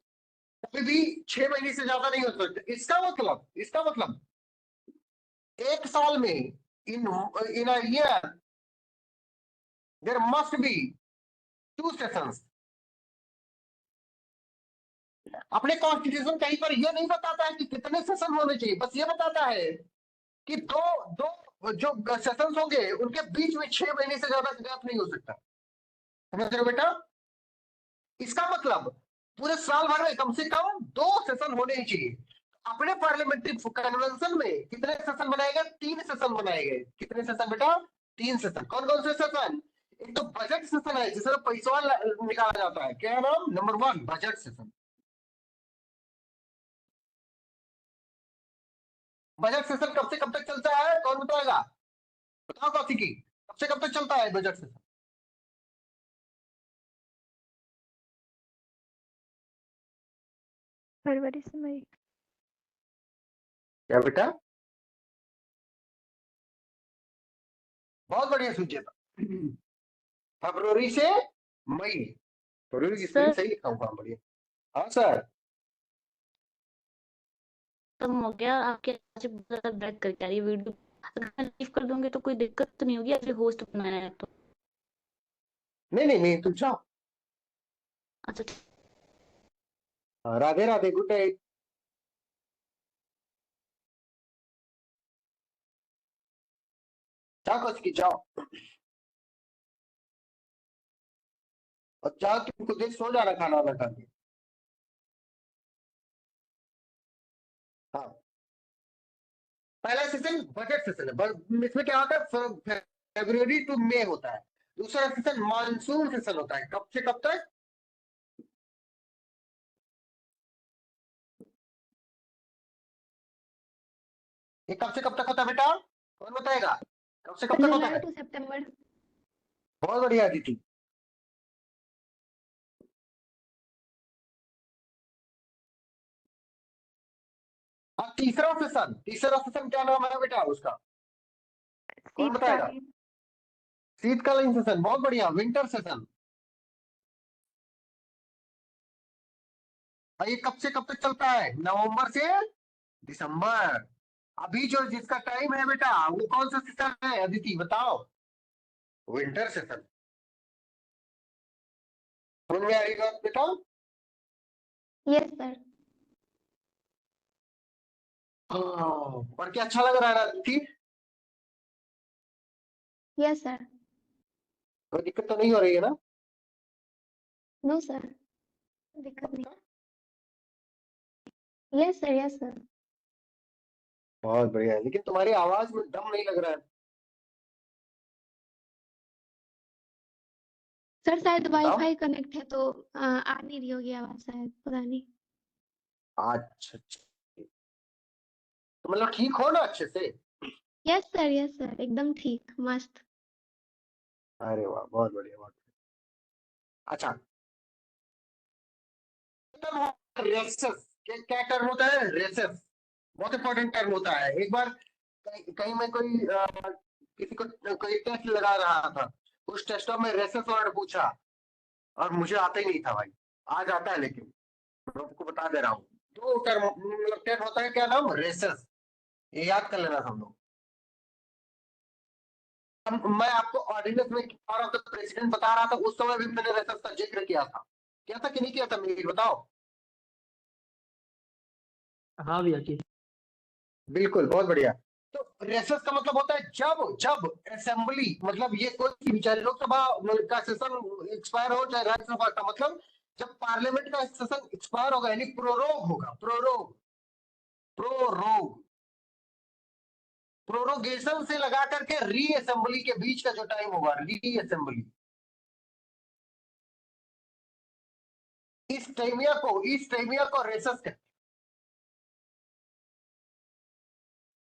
कभी भी 6 महीने से ज्यादा नहीं हो सकता। इसका मतलब एक साल में in a year there must be 2 sessions. अपने कॉन्स्टिट्यूशन कहीं पर यह नहीं बताता है कि कितने सेशन होने चाहिए, बस ये बताता है कि दो दो जो सेशंस होंगे उनके बीच में 6 महीने से ज्यादा गैप नहीं हो सकता। समझ रहे हो बेटा? इसका मतलब पूरे साल भर में कम से कम 2 सेशन होने ही चाहिए। अपने पार्लियामेंट्री कन्वेंशन में कितने सेशन बनाए गए? 3 सेशन बनाए गए। कितने सेशन बेटा? 3 सेशन। कौन कौन से सेशन? एक तो बजट सेशन है जिसमें पैसा निकाला जाता है, क्या नाम? Number 1 budget session. Budget session कब से कब तक चलता है, कौन बताएगा? बताओ कौशिकी, कब से कब तक चलता है बजट सेशन?
फरवरी से मई।
क्या बेटा? बहुत बढ़िया सूझे था। फरवरी से मई। फरवरी की स्पेलिंग सही लिखा हूँ, बढ़िया। हाँ सर।
खत्म हो गया, आपके आवाज़ से बहुत ज्यादा ब्रेक करके आ रही है वीडियो। अगर मैं लीव कर दूंगी तो कोई दिक्कत तो नहीं होगी? अगर होस्ट बनाया है तो।
नहीं तुम जाओ।
अच्छा ठीक।
Radhe Radhe, good night. जाओ कौशिकी जाओ, और जाओ तुमको देख सो जाना खाना वाना खा के। हाँ, पहला सेशन बजट सेशन है, इसमें क्या होता है? फरवरी टू मई होता है। दूसरा सेशन मानसून सेशन होता है, कब से कब तक? ये कब से कब तक होता है बेटा? कौन बताएगा? कब से कब तक होता है?
जुलाई टू सितंबर।
बहुत बढ़िया दीदी। अब तीसरा सेशन क्या नाम है बेटा उसका? कौन बताएगा? शीतकालीन सेशन, बहुत बढ़िया, विंटर सेशन। और ये कब से कब तक चलता है? नवंबर से दिसंबर। अभी जो जिसका टाइम है बेटा वो कौन सा सेशन है अदिति बताओ? Winter session. समझ में आ रही बात बेटा?
Yes sir.
पढ़ के अच्छा लग रहा है अदिति?
Yes sir.
कोई दिक्कत तो नहीं हो रही है ना?
नो सर, दिक्कत नहीं। Yes sir, yes sir.
बहुत बढ़िया है, लेकिन तुम्हारी आवाज में दम नहीं लग रहा है।
सर शायद
बताओ।
वाईफाई कनेक्ट है तो आ नहीं रही होगी आवाज, शायद पता नहीं।
अच्छा अच्छा, तो मतलब ठीक हो ना अच्छे से?
यस सर, एकदम ठीक, मस्त।
अरे वाह, बहुत बढ़िया, बहुत बढ़िया। अच्छा, रेसेस, क्या टर्म होता है? रेसेस बहुत इंपॉर्टेंट टर्म होता है। एक बार कहीं में कोई किसी को कोई टेस्ट लगा रहा था, उस टेस्ट में रेसेस वर्ड पूछा और मुझे आता ही नहीं था भाई। आज आता है, लेकिन मैं आपको बता दे रहा हूँ। दो टर्म मतलब टर्म होता है, क्या नाम? रेसेस। ये याद कर लेना सब लोग। मैं आपको ऑर्डिनेंस में पावर ऑफ द प्रेसिडेंट बता रहा था, उस समय भी मैंने रेसेस का जिक्र किया था कि नहीं किया था मेरी बताओ?
हाँ भैया की।
बिल्कुल, बहुत बढ़िया। तो रेसेस का मतलब होता है जब जब असेंबली, मतलब ये कोई भी, चाहे लोकसभा का सेशन एक्सपायर हो चाहे राज्यसभा का, मतलब जब पार्लियामेंट का सेशन एक्सपायर होगा यानी प्रोरोग होगा, प्रोरोग, प्रोरोग, प्रोरोगेशन से लगा करके री असेंबली के बीच का जो टाइम होगा, री असेंबली, इस टाइमिया को रेसेस कहते हैं।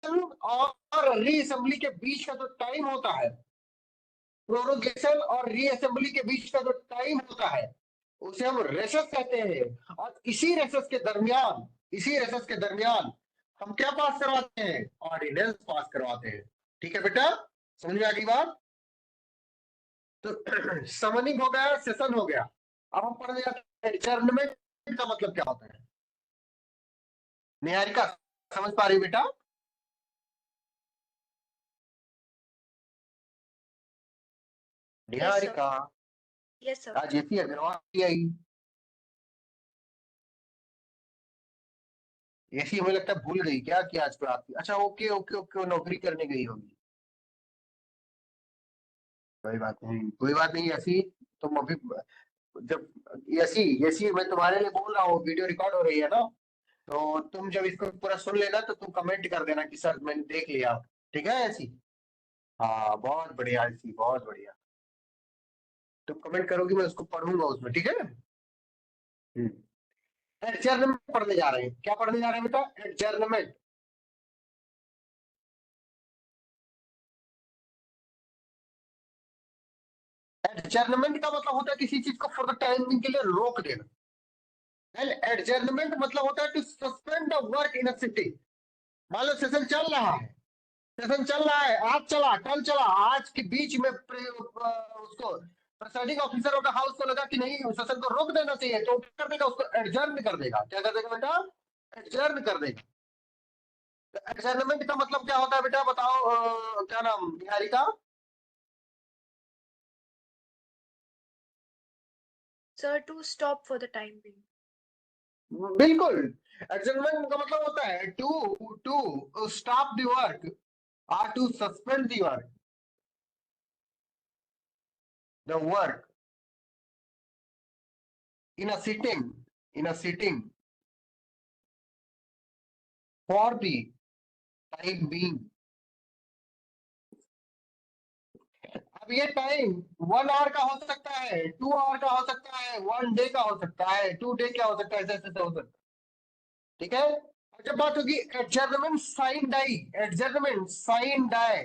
और री असेंबली के बीच का जो टाइम होता है, प्रोरोगेशन और री असेंबली के बीच का जो टाइम होता है, उसे हम रेसेस कहते हैं। और इसी रेसेस के दरमियान हम क्या पास करवाते हैं? ऑर्डिनेंस पास करवाते हैं। ठीक है बेटा, समझ में आ गई बात? तो समनिंग हो गया, सेशन हो गया। अब हम पढ़ने जाते हैं एडजर्नमेंट का मतलब क्या होता है। निहारिका समझ पा रही बेटा? Niharika,
yes sir.
आज ऐसी अग्रवाल आई, ऐसी हमें लगता है भूल गई क्या कि आज क्लास थी। अच्छा, ओके ओके ओके, वो नौकरी करने गई होगी। कोई बात नहीं, कोई बात नहीं। ऐसी तुम अभी जब ऐसी ऐसी मैं तुम्हारे लिए बोल रहा हूँ, वीडियो रिकॉर्ड हो रही है ना, तो तुम जब इसको पूरा सुन लेना तो तुम कमेंट कर देना कि सर मैंने देख लिया। ठीक है ऐसी? हाँ बहुत बढ़िया ऐसी, बहुत बढ़िया। तुम कमेंट करोगी, मैं उसको पढ़ूंगा उसमें, ठीक है? एडजर्नमेंट पढ़ने जा रहे हैं। क्या पढ़ने जा रहे हैं बेटा? एडजर्नमेंट। एडजर्नमेंट का मतलब होता है किसी चीज को फॉर द टाइम के लिए रोक देना। एंड एडजर्नमेंट मतलब होता है to suspend the work in a city. मान लो सेशन चल रहा है, सेशन चल रहा है, आज चला कल चला, आज के बीच में उसको presiding officer of the house को लगा कि नहीं सेशन को रोक देना चाहिए, तो क्या कर देगा? उसको एडजर्न कर देगा। क्या कर देगा बेटा? एडजर्न कर देगा। तो एडजर्नमेंट का मतलब क्या होता है बेटा बताओ? क्या नाम Niharika?
Sir to stop for the time being.
बिल्कुल, एडजर्नमेंट का मतलब होता है to to stop the work or to suspend the work in a sitting for the time being। अब ये टाइम 1 आवर का हो सकता है, 2 आवर का हो सकता है, 1 डे का हो सकता है, 2 डे क्या हो सकता है, ऐसे ऐसे हो सकता है। ठीक है? और जब बात होगी adjournment sine die, adjournment sine die,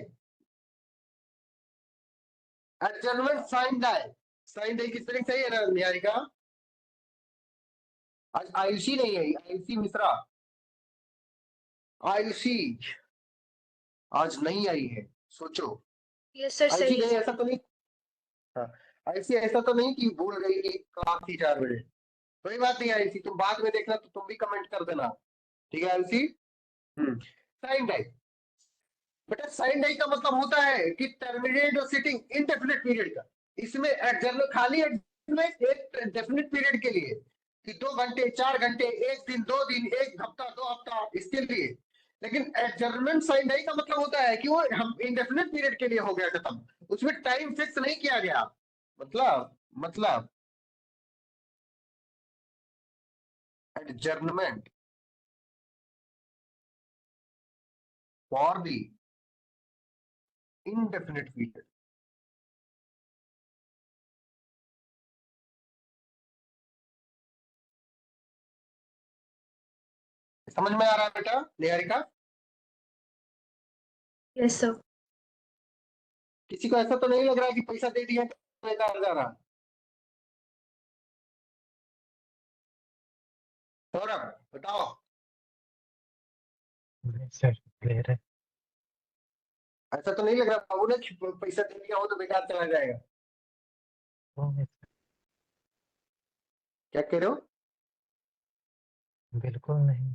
adjournment sine die, sine die की स्पेलिंग सही है ना निहारिका? आज आयुषी नहीं है, आयुषी मिश्रा, आयुषी आज नहीं आई है, सोचो।
यस सर,
आयुषी
सही
नहीं,
है।
ऐसा तो नहीं, हाँ, ऐसी ऐसा तो नहीं कि भूल गई कि क्लास थी 4 बजे। कोई बात नहीं आईसी, तुम बाद में देखना तो तुम भी कमेंट कर देना, ठीक है आईसी। साइन डाइव, बेटा साइन डाइव का मतलब होता है कि टर्मिनेट सिटिंग इनडेफिनेट पीरियड का। इसमें एडजर्नल खाली एडजर्नमेंट एक डेफिनेट पीरियड के लिए कि 2 घंटे 4 घंटे 1 दिन 2 दिन 1 हफ्ता 2 हफ्ता इसके लिए। लेकिन एडजर्नमेंट साइन डाइव का मतलब होता है कि वो हम इनडेफिनेट पीरियड के लिए हो गया खत्म, उसमें टाइम फिक्स नहीं किया गया। मतलब adjournment for the indefinite period। समझ में आ रहा है बेटा निहारिका?
Yes sir.
किसी को ऐसा तो नहीं लग रहा है कि पैसा दे दिया बेकार जा रहा? सौरभ बताओ।
नहीं सर, क्लियर है।
ऐसा तो नहीं लग रहा बाबू ने कि पैसा दे दिया हो तो बेकार चला जाएगा?
नहीं सर,
क्या कह रहे हो?
बिल्कुल नहीं।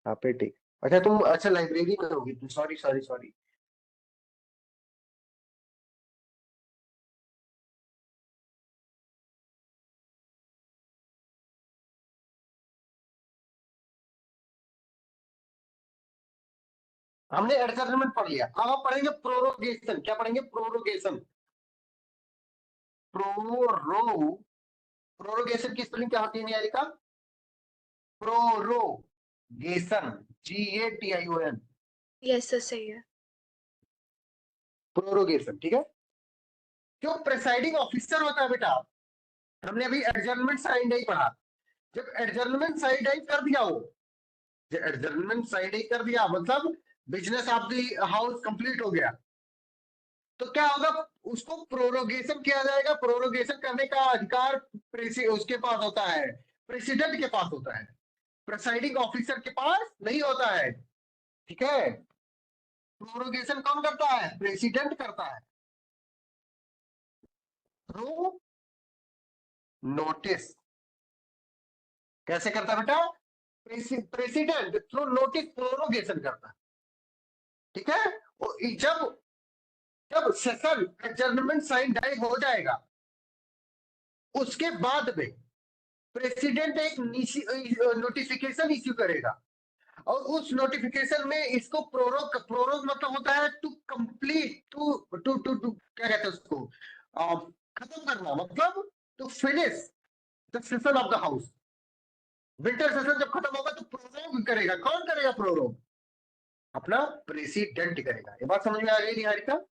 हाँ ठीक। अच्छा तुम अच्छा लाइब्रेरी में होगी, सॉरी सॉरी सॉरी। हमने एडजर्नमेंट पढ़ लिया, अब हम पढ़ेंगे प्रोरोगेशन। क्या पढ़ेंगे? प्रोरोगेशन। प्रोरोगेशन की स्पेलिंग क्या होती है Niharika? Prorogation, GATION।
Yes sir सही है।
प्रोरोगेशन, ठीक है। जो प्रेसाइडिंग ऑफिसर होता है बेटा, हमने अभी एडजर्नमेंट साइन डाइव पढ़ा। जब एडजर्नमेंट साइन डाइव कर दिया हो, जब एडजर्नमेंट साइन डाइव कर दिया मतलब business of the house complete हो गया, तो क्या होगा? उसको प्रोरोगेशन किया जाएगा। प्रोरोगेशन करने का अधिकार उसके पास होता है, प्रेसिडेंट के पास होता है, प्रेसाइडिंग ऑफिसर के पास नहीं होता है, ठीक है। प्रोरोगेशन कौन करता है? प्रेसिडेंट करता है थ्रू नोटिस। कैसे करता है बेटा? प्रेसिडेंट थ्रू नोटिस प्रोरोगेशन करता है, ठीक है। जब जब सेशन एडजर्नमेंट साइन डाइव हो जाएगा, उसके बाद में प्रेसिडेंट एक नोटिफिकेशन इश्यू करेगा, और उस नोटिफिकेशन में इसको प्रोरोग मतलब होता है to complete, to to to to क्या कहते हैं उसको, खत्म करना, मतलब to finish the session of the house. Winter session जब खत्म होगा तो प्रोरोग करेगा। कौन करेगा प्रोरोग? अपना प्रेसिडेंट करेगा। ये बात समझ में आ गई निहारिका?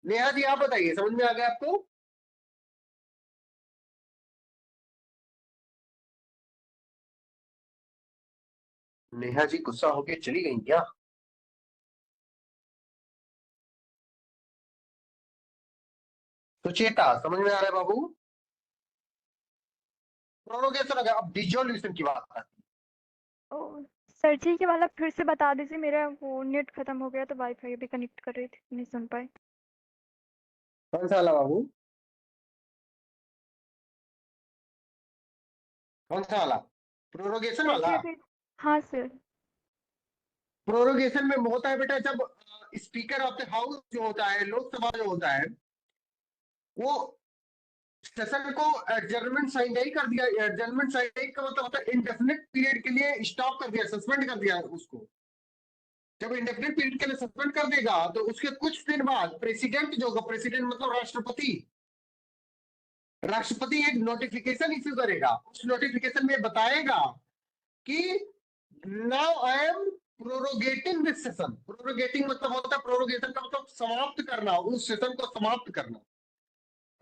नेहा जी आप बताइए, समझ में आ गया आपको? नेहा जी गुस्सा होके चली गई क्या? सुचेता समझ में आ रहा है बाबू? प्रोरोगेशन हो गया, अब डिसोल्यूशन की बात आती
ओ, सर जी ये वाला फिर से बता दीजिए, मेरा वो नेट खत्म हो गया तो वाईफाई भी कनेक्ट कर रही थी, नहीं सुन पाई।
है। कौन सा वाला बाबू? कौन सा वाला? प्रोरोगेशन
सर
वाला?
जी अभी, हाँ सर।
प्रोरोगेशन में होता है बेटा, जब स्पीकर ऑफ द हाउस जो होता है, लोकसभा जो होता है, वो सेशन को एडजर्नमेंट साइन नहीं कर दिया। एडजर्नमेंट साइन नहीं का मतलब होता है इंडेफिनिट पीरियड के लिए स्टॉप कर दिया, सस्पेंड कर दिया उसको। जब इंडेफिनिट पीरियड के लिए सस्पेंड कर देगा तो उसके कुछ दिन बाद प्रेसिडेंट जो होगा, प्रेसिडेंट मतलब राष्ट्रपति, राष्ट्रपति एक नोटिफिकेशन इश्यू करेगा। उस नोटिफिकेशन में बताएगा कि now I am proroguing this session. Proroguing मतलब होता है, प्रोरोगेशन का मतलब समाप्त करना, उस सेशन को समाप्त करना।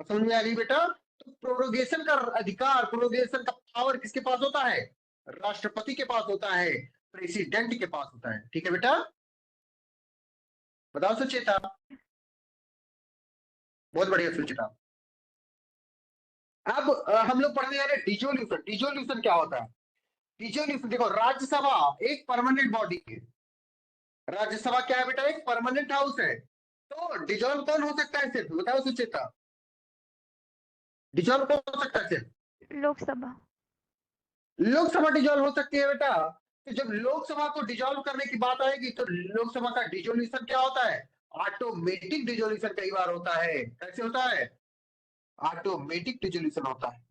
समझ में आ गई बेटा? तो प्रोरोगेशन का अधिकार, प्रोरोगेशन का पावर किसके पास होता है? राष्ट्रपति के पास होता है, प्रेसिडेंट के पास होता है, ठीक है बेटा? बताओ सुचेता। बहुत बढ़िया सुचेता। अब हम लोग पढ़ने जा रहे हैं डिसोल्यूशन। डिसोल्यूशन क्या होता है? डिसोल्यूशन देखो, राज्यसभा एक परमानेंट बॉडी है। राज्यसभा क्या है बेटा? एक परमानेंट हाउस है। तो डिजॉल्व कौन हो सकता है सिर्फ, बताओ सुचेता, डिजॉल्व कौन हो सकता है सिर्फ?
लोकसभा।
लोकसभा डिजॉल्व हो सकती है बेटा। तो जब लोकसभा को डिजॉल्व करने की बात आएगी तो लोकसभा का डिजोल्यूशन क्या होता है? ऑटोमेटिक डिजोल्यूशन कई बार होता है। कैसे होता है? ऑटोमेटिक डिजोल्यूशन होता है।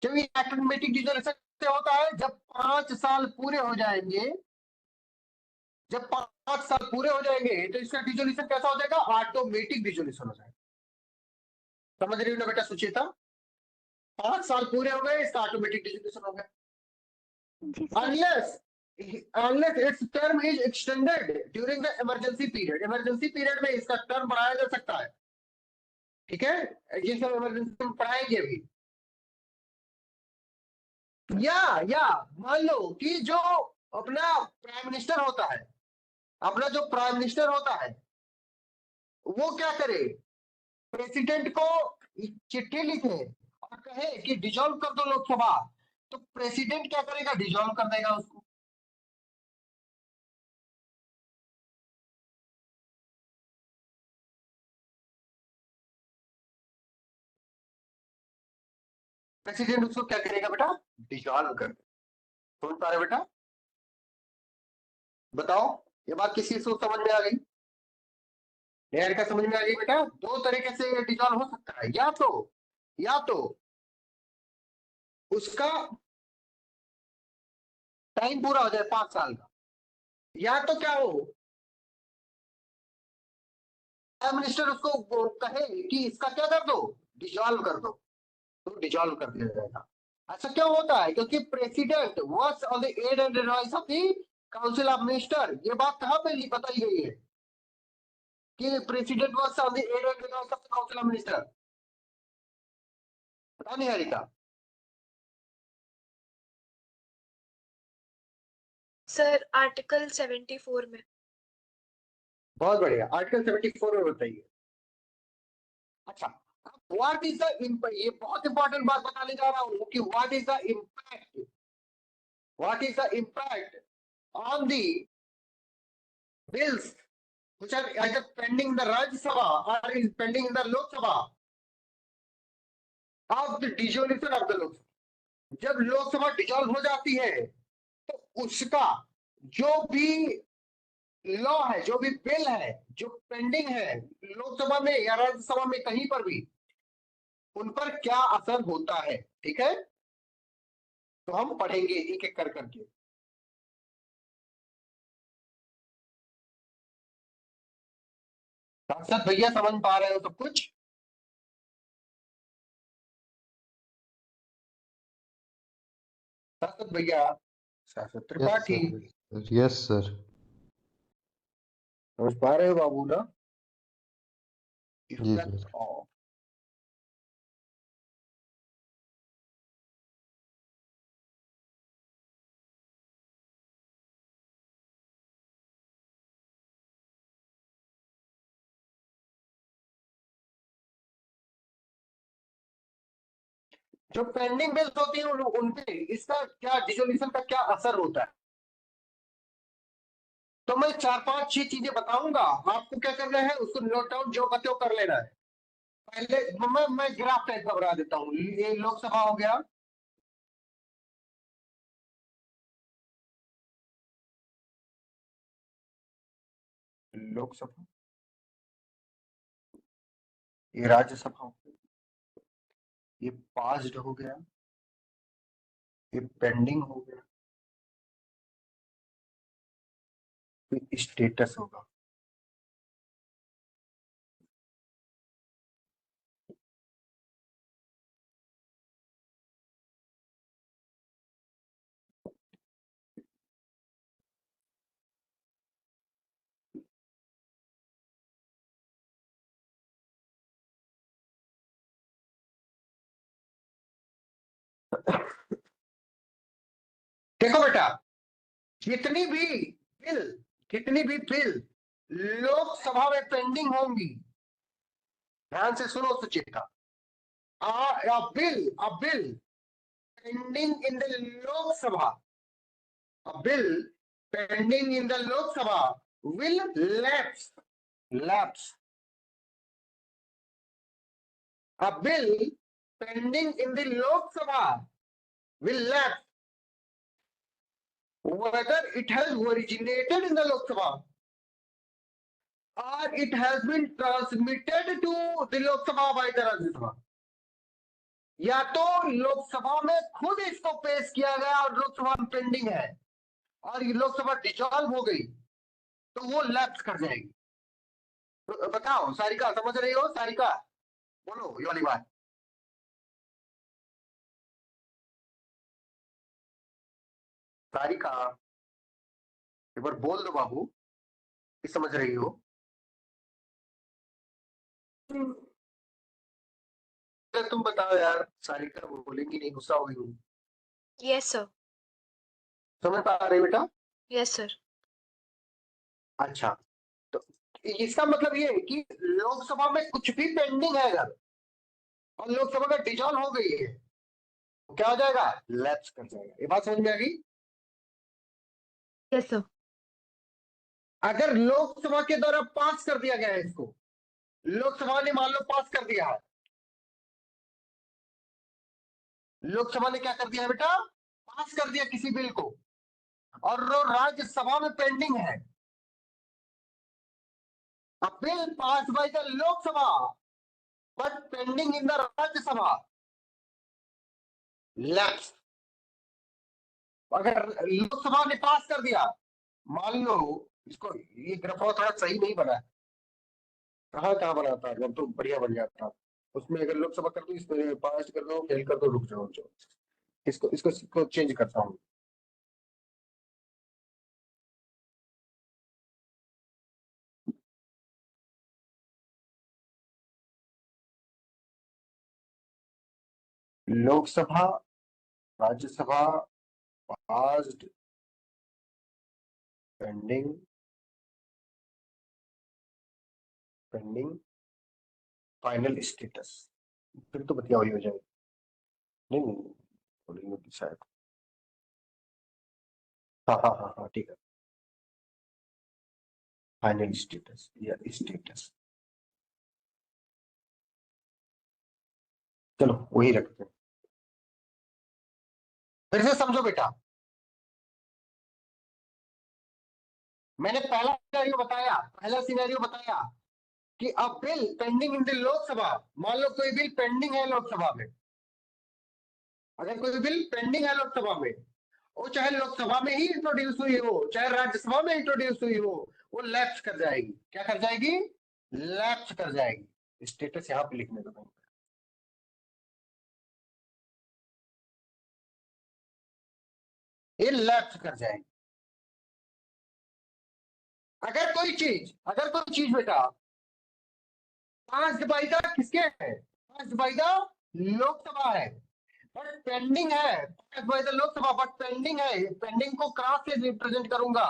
जब ये ऑटोमेटिक डिजोल्यूशन होता है जब 5 साल पूरे हो जाएंगे, जब 5 साल पूरे हो जाएंगे तो इसका डिजोल्यूशन कैसा हो जाएगा? ऑटोमेटिक डिजोल्यूशन हो जाएगा। समझ रही हो ना बेटा सुचेता? 5 साल पूरे हो गए, इसका ऑटोमेटिक डिजोल्यूशन हो गया।
जी sir.
unless its term is extended during the emergency period, emergency period में इसका टर्म बढ़ाया जा सकता है। ठीक है, ये सब इमरजेंसी में पढ़ाएंगे अभी। या मान लो कि जो अपना प्राइम मिनिस्टर होता है, अपना जो प्राइम मिनिस्टर होता है वो क्या करे, प्रेसिडेंट को चिट्ठी लिखे और कहे कि डिजॉल्व कर दो लोकसभा, तो प्रेसिडेंट क्या करेगा? डिजॉल्व कर देगा उसको। प्रेसिडेंट उसको क्या करेगा बेटा? डिजॉल्व कर देगा। समझ पा रहे बेटा? बताओ, ये बात किसी को समझ में आ गई? का समझ में आ गई बेटा? दो तरीके से डिजॉल्व हो सकता है, या तो उसका टाइम पूरा हो जाए 5 साल का, या तो क्या हो, प्राइम मिनिस्टर उसको कहे कि इसका क्या कर दो? डिजॉल्व कर दो, तो डिजॉल्व कर दिया जाएगा। ऐसा क्यों होता है? क्योंकि president works on the aid and advice of the council of minister. ये बात कहां पे बताई गई है कि president works on the aid and advice of the council of minister? पता नहीं हरिका?
सर आर्टिकल 74 में।
बहुत बढ़िया, आर्टिकल 74 में बताइए। अच्छा, व्हाट इज द इम्पैक्ट, ये बहुत इंपॉर्टेंट बात बताने जा रहा हूं कि what is the impact on the bills which are either pending in the Rajya Sabha or is pending in the Lok Sabha of the dissolution of the Lok Sabha। जब लोकसभा डिजॉल्व हो जाती है तो उसका जो भी लॉ है, जो भी बिल है जो पेंडिंग है लोकसभा में या राज्यसभा में कहीं पर भी, उन पर क्या असर होता है। ठीक है, तो हम पढ़ेंगे एक एक कर करके। सांसद भैया समझ पा रहे हो सब कुछ? सांसद भैया, सांसद त्रिपाठी
यस सर।
समझ पा रहे हो बाबू ना?
जी सर।
जो पेंडिंग बिल्स होती है उनपे इसका क्या, डिसोल्यूशन का क्या असर होता है? तो मैं 4-5-6 चीजें बताऊंगा, आपको क्या करना है उसको नोट डाउन जो बतो कर लेना है। पहले मैं ग्राफ टाइप का बना देता हूँ। ये लोकसभा हो गया, लोकसभा, ये राज्यसभा हो गया, ये पास्ड हो गया, ये पेंडिंग हो गया, फिर स्टेटस होगा। देखो बेटा, जितनी भी बिल लोकसभा में पेंडिंग होंगी, ध्यान से सुनो सुचिता, a bill pending in the Lok Sabha A bill pending in the Lok Sabha will lapse. A bill pending in the Lok Sabha will lapse whether it has originated in the Lok Sabha or it has been transmitted to the Lok Sabha by the Rajya Sabha. या तो लोकसभा में खुद इसको पेश किया गया और लोकसभा में पेंडिंग है और ये लोकसभा डिसॉल्व हो गई तो वो लैप्स कर जाएगी। तो बताओ सारिका, समझ रही हो? सारिका बोलो ये वाली बात। सारिका एक बार बोल दो बाबू कि समझ रही हो। तुम बताओ यार, सारिका बोलेंगी नहीं, गुस्सा होगी।
Yes sir.
समझ पा रही बेटा?
Yes sir.
अच्छा, तो इसका मतलब ये है कि लोकसभा में कुछ भी पेंडिंग है अगर और लोकसभा का डिसॉल्व हो गई है तो क्या हो जाएगा? लैप्स कर जाएगा। ये बात समझ में आ गई?
Yes sir.
अगर लोकसभा के द्वारा पास कर दिया गया है इसको, लोकसभा ने मान लो पास कर दिया है, लोकसभा ने क्या कर दिया है बेटा? पास कर दिया किसी बिल को और वो राज्यसभा में पेंडिंग है। A bill passed by the Lok Sabha but pending in the Rajya Sabha lapse. अगर लोकसभा ने पास कर दिया, मान लो इसको, ये ग्राफ थोड़ा सही नहीं बना है, कहाँ बनाता है, जब तो बढ़िया बन जाता। उसमें अगर लोकसभा कर दो, इसमें पास कर दो, फेल कर दो, रुक जाओ। इसको चेंज करता हूँ। Lok Sabha, Rajya Sabha, passed, pending, final status. फिर तो बतिया हुई हो जाएगी। नहीं शायद। हाँ ठीक है। फाइनल स्टेटस या स्टेटस, चलो वही रखते हैं। फिर से समझो बेटा, मैंने पहला सिनेरियो बताया कि अब bill pending in the Lok Sabha, मान लो कोई बिल पेंडिंग है लोकसभा में, अगर कोई बिल पेंडिंग है लोकसभा में, वो चाहे लोकसभा में ही इंट्रोड्यूस हुई हो, चाहे राज्यसभा में इंट्रोड्यूस हुई हो, वो लैप्स कर जाएगी। क्या कर जाएगी? लैप्स कर जाएगी। स्टेटस यहाँ पे लिखने दो, ये लैप्स कर जाएगी। अगर कोई चीज बेटा पास बाइदा किसके है? पास बाइदा लोकसभा है बट पेंडिंग है, पास बाइदा लोकसभा बट पेंडिंग है। पेंडिंग को क्रॉस से रिप्रेजेंट करूंगा,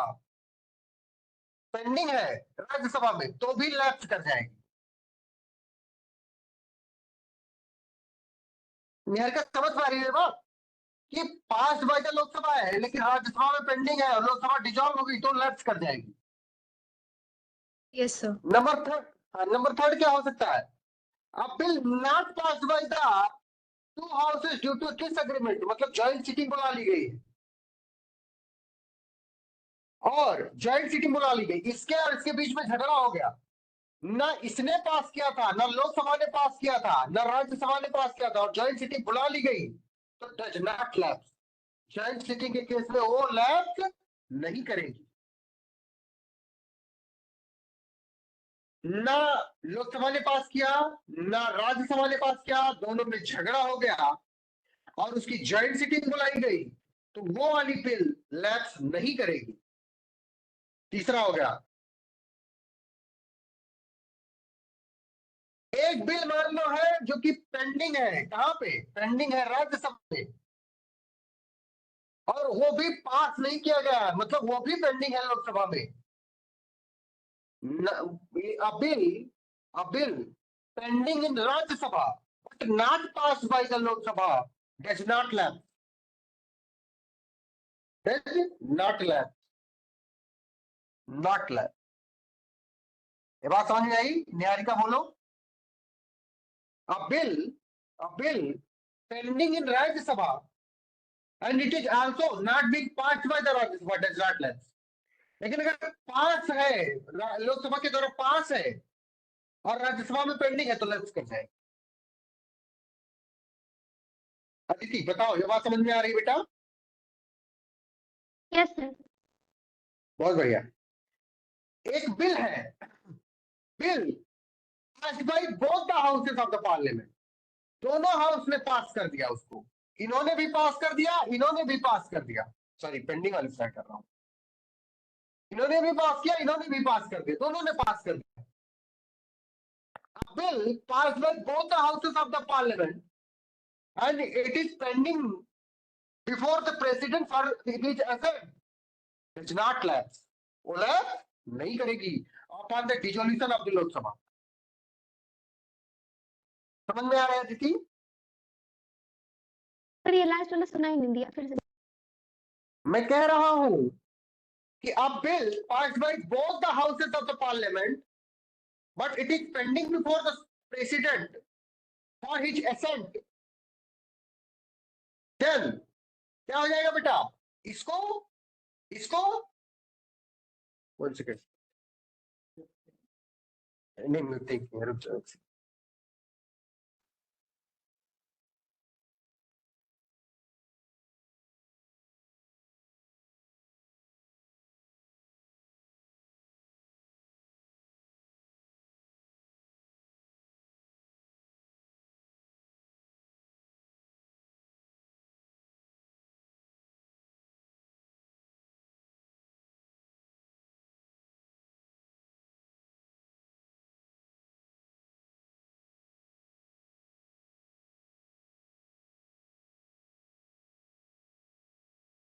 पेंडिंग है राज्यसभा में, तो भी लैप्स कर जाएगी। निहारिका समझ पा रही है बात कि पास बाइदा लोकसभा है लेकिन राज्यसभा में पेंडिंग है और लोकसभा डिसॉल्व हो गई तो लैप्स कर जाएगी।
Yes sir.
नंबर थर्ड क्या हो सकता है? A bill not passed by the two houses due to disagreement, मतलब जॉइंट सिटिंग बुला ली गई और जॉइंट सिटिंग बुला ली गई, इसके और इसके बीच में झगड़ा हो गया, ना इसने पास किया था, ना लोकसभा ने पास किया था, ना राज्यसभा ने पास किया था, और जॉइंट सिटिंग बुला ली गई तो does not lapse. Joint sitting के केस में वो लैप्स नहीं करेगी। ना लोकसभा ने पास किया ना राज्यसभा ने पास किया, दोनों में झगड़ा हो गया और उसकी जॉइंट सिटिंग बुलाई गई तो वो वाली बिल लैप्स नहीं करेगी। तीसरा हो गया, एक बिल मान लो है जो कि पेंडिंग है, कहां पे पेंडिंग है? राज्यसभा में, और वो भी पास नहीं किया गया, मतलब वो भी पेंडिंग है लोकसभा में। A bill pending in Rajya Sabha but not passed by the Lok Sabha does not lapse. does not lapse, not lapse. ये बात समझ में आई? निहारिका बोलो. A bill pending in Rajya Sabha and it is also not being passed by the Rajya Sabha does not lapse. लेकिन अगर पास है, लोकसभा के द्वारा पास है और राज्यसभा में पेंडिंग है तो लैप्स कर जाएगा. अदिति बताओ, ये बात समझ में आ रही है बेटा?
Yes sir.
बहुत बढ़िया. एक बिल है, bill passed by both the houses of the parliament. दोनों हाउस ने पास कर दिया उसको. इन्होंने भी पास कर दिया, इन्होंने भी पास कर दिया. सॉरी, पेंडिंग वाली स्टार्ट कर रहा हूं. इन्होंने भी पास किया, इन्होंने भी पास कर दिया, दोनों ने पास कर दिया. A bill passed by both the houses of the parliament and it is pending before the president for his assent. Does not lapse. वो lapse नहीं करेगी upon the dissolution of the Lok Sabha. समझ में आ रहा है दीदी?
सर ये लास्ट वाला सुना ही नहीं दिया, फिर से।
मैं कह रहा हूं कि a bill passed by both the houses of the parliament but it is pending before the president for his assent. Then क्या हो जाएगा बेटा? इसको 1 सेकेंड. नहीं, मैं थिंकिंग, रुक जाओ.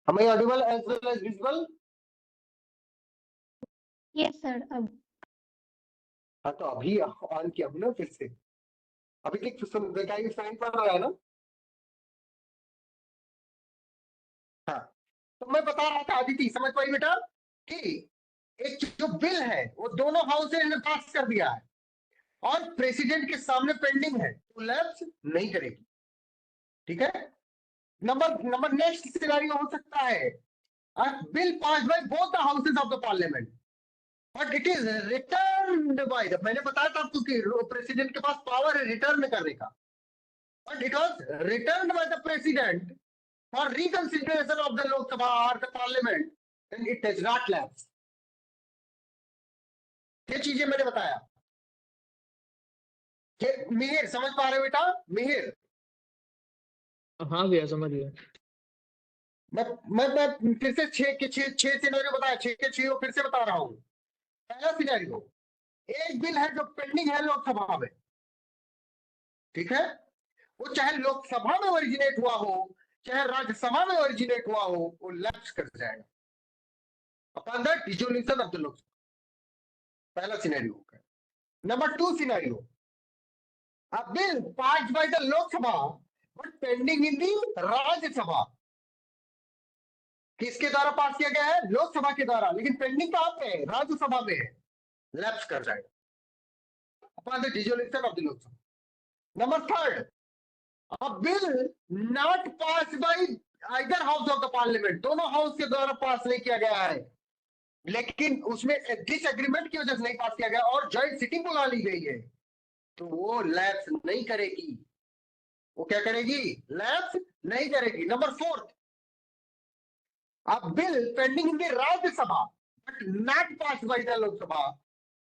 Am I audible as well as visible?
Yes sir. अब
हाँ, तो अभी ऑन किया हूं ना फिर से. अभी तक साइन पड़ रहा है ना? हाँ, तो मैं बता रहा था अदिति, समझ पाई बेटा कि एक जो बिल है वो दोनों हाउस ने पास कर दिया है और प्रेसिडेंट के सामने पेंडिंग है तो लैप्स नहीं करेगी. ठीक है. नंबर नेक्स्ट सिनेरियो हो सकता है bill pass by both the houses of the parliament but it is returned by the, मैंने बताया था आपको कि प्रेसिडेंट के पास पावर है रिटर्न करने का, but it was returned by the president for reconsideration of the Lok Sabha और the parliament, then it does not lapse. ये चीजें मैंने बताया. मिहिर समझ पा रहे हो बेटा? मिहिर,
हाँ भैया समझ गया.
मैं फिर से 6 सिनेरियो बताया, 6 के 6 फिर से बता रहा हूं. पहला सिनेरियो, एक बिल है जो पेंडिंग है लोकसभा में. ठीक है. वो चाहे लोकसभा में ओरिजिनेट हुआ हो चाहे राज्यसभा में ओरिजिनेट हुआ हो, वो लैप्स कर जाएगा upon the dissolution of the Lok Sabha. पहला scenario. Number 2 scenario, a bill passed by the Lok Sabha but pending in the Rajya Sabha. किसके द्वारा पास किया गया है? लोकसभा के द्वारा, लेकिन पेंडिंग कहां पे है? राज्यसभा में है. लैप्स कर जाएगा upon the dissolution of the Lok Sabha. Number 3, a bill not passed by either house of the parliament, दोनों हाउस के द्वारा पास नहीं किया गया है लेकिन उसमें डिसएग्रीमेंट की वजह से नहीं पास किया गया और जॉइंट सिटिंग बुला ली गई है, तो वो लैप्स नहीं करेगी. वो क्या करेगी? लैप्स नहीं करेगी. Number 4, a bill pending in the Rajya Sabha but not passed by the Lok Sabha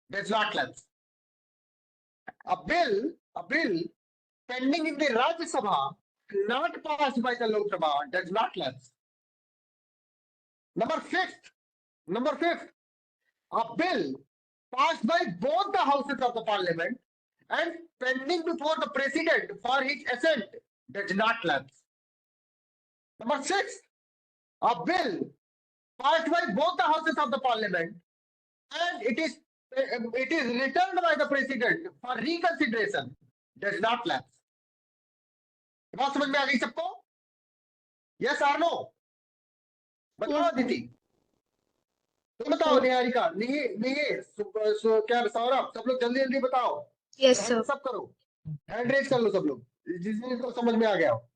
does not lapse. A bill pending in the Rajya Sabha not passed by the Lok Sabha does not lapse. Number 5, a bill passed by both the houses of the parliament and pending before the president for his assent does not lapse. Number 6, a bill passed by both the houses of the parliament and it is returned by the president for reconsideration does not lapse. बात समझ में आ गई सबको? Yes or no? बताओ
Yes,
अदिति, तुम बताओ, निहारिका, क्या सौरभ, सब लोग जल्दी जल्दी बताओ,
यस सर।
हैंड्स अप करो, हैंड रेज कर लो सब लोग, जिसको समझ में आ गया हो।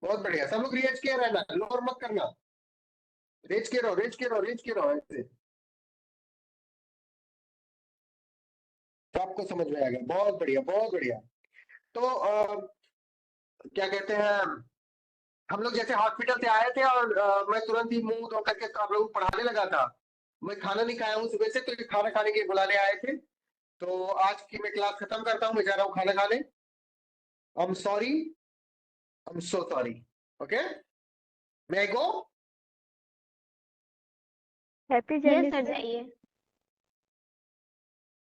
बहुत बढ़िया, सब लोग रेज किए रहना, लोअर मत करना, रेज के रहो, रेज के रहो, रेज के रहो, ऐसे सबको समझ में आ गया। बहुत बढ़िया, बहुत बढ़िया। तो क्या कहते हैं, हम लोग जैसे हॉस्पिटल से आए थे और मैं तुरंत ही मुंह धो करके आप लोगों को पढ़ाने लगा था। मैं खाना नहीं खाया हूँ सुबह से, तो ये खाना खाने के बुलाने आए थे। तो आज की मैं क्लास खत्म करता हूँ, मैं जा रहा हूँ खाना खाने। I am sorry, I am so sorry. Okay, may I go?
Happy
yes
journey
sir,
sir.
जाइए।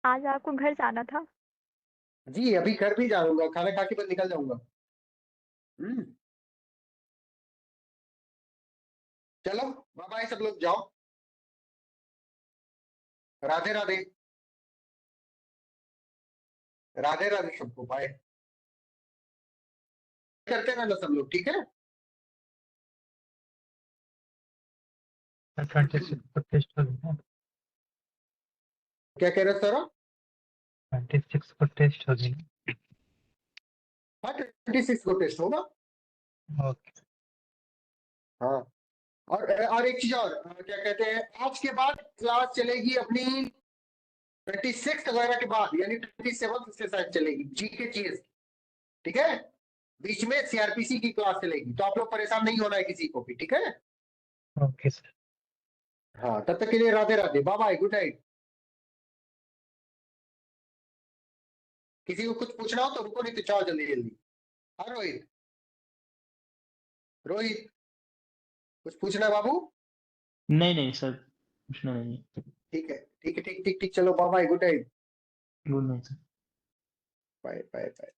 आज आपको घर जाना था?
जी अभी घर भी जाऊंगा, खाना खा के बस निकल जाऊंगा। चलो बाय बाय, सब लोग जाओ, राधे राधे, राधे राधे सबको, बाय। करते रहना सब लोग, ठीक है?
26 को टेस्ट हो गया।
क्या कह रहे हो सर?
26 को टेस्ट हो गया।
हाँ 26 को टेस्ट होगा।
ओके।
हाँ, और एक चीज और, क्या कहते हैं, आज के बाद क्लास चलेगी अपनी 26 वगैरह के बाद, यानी 27 से शायद चलेगी, जीके चीज, ठीक है? बीच में सीआरपीसी की क्लास चलेगी, तो आप लोग परेशान नहीं होना है किसी को भी, ठीक है?
Okay sir.
हाँ, तब तक के लिए Radhe Radhe, bye bye, good night. किसी को कुछ पूछना हो तो रुको, नहीं तो चाहो जल्दी जल्दी। हाँ रोहित, रोहित कुछ पूछना है बाबू?
नहीं नहीं सर, पूछना नहीं।
ठीक है, ठीक है, ठीक ठीक ठीक, चलो bye bye, good night,
good night sir.
Bye bye bye.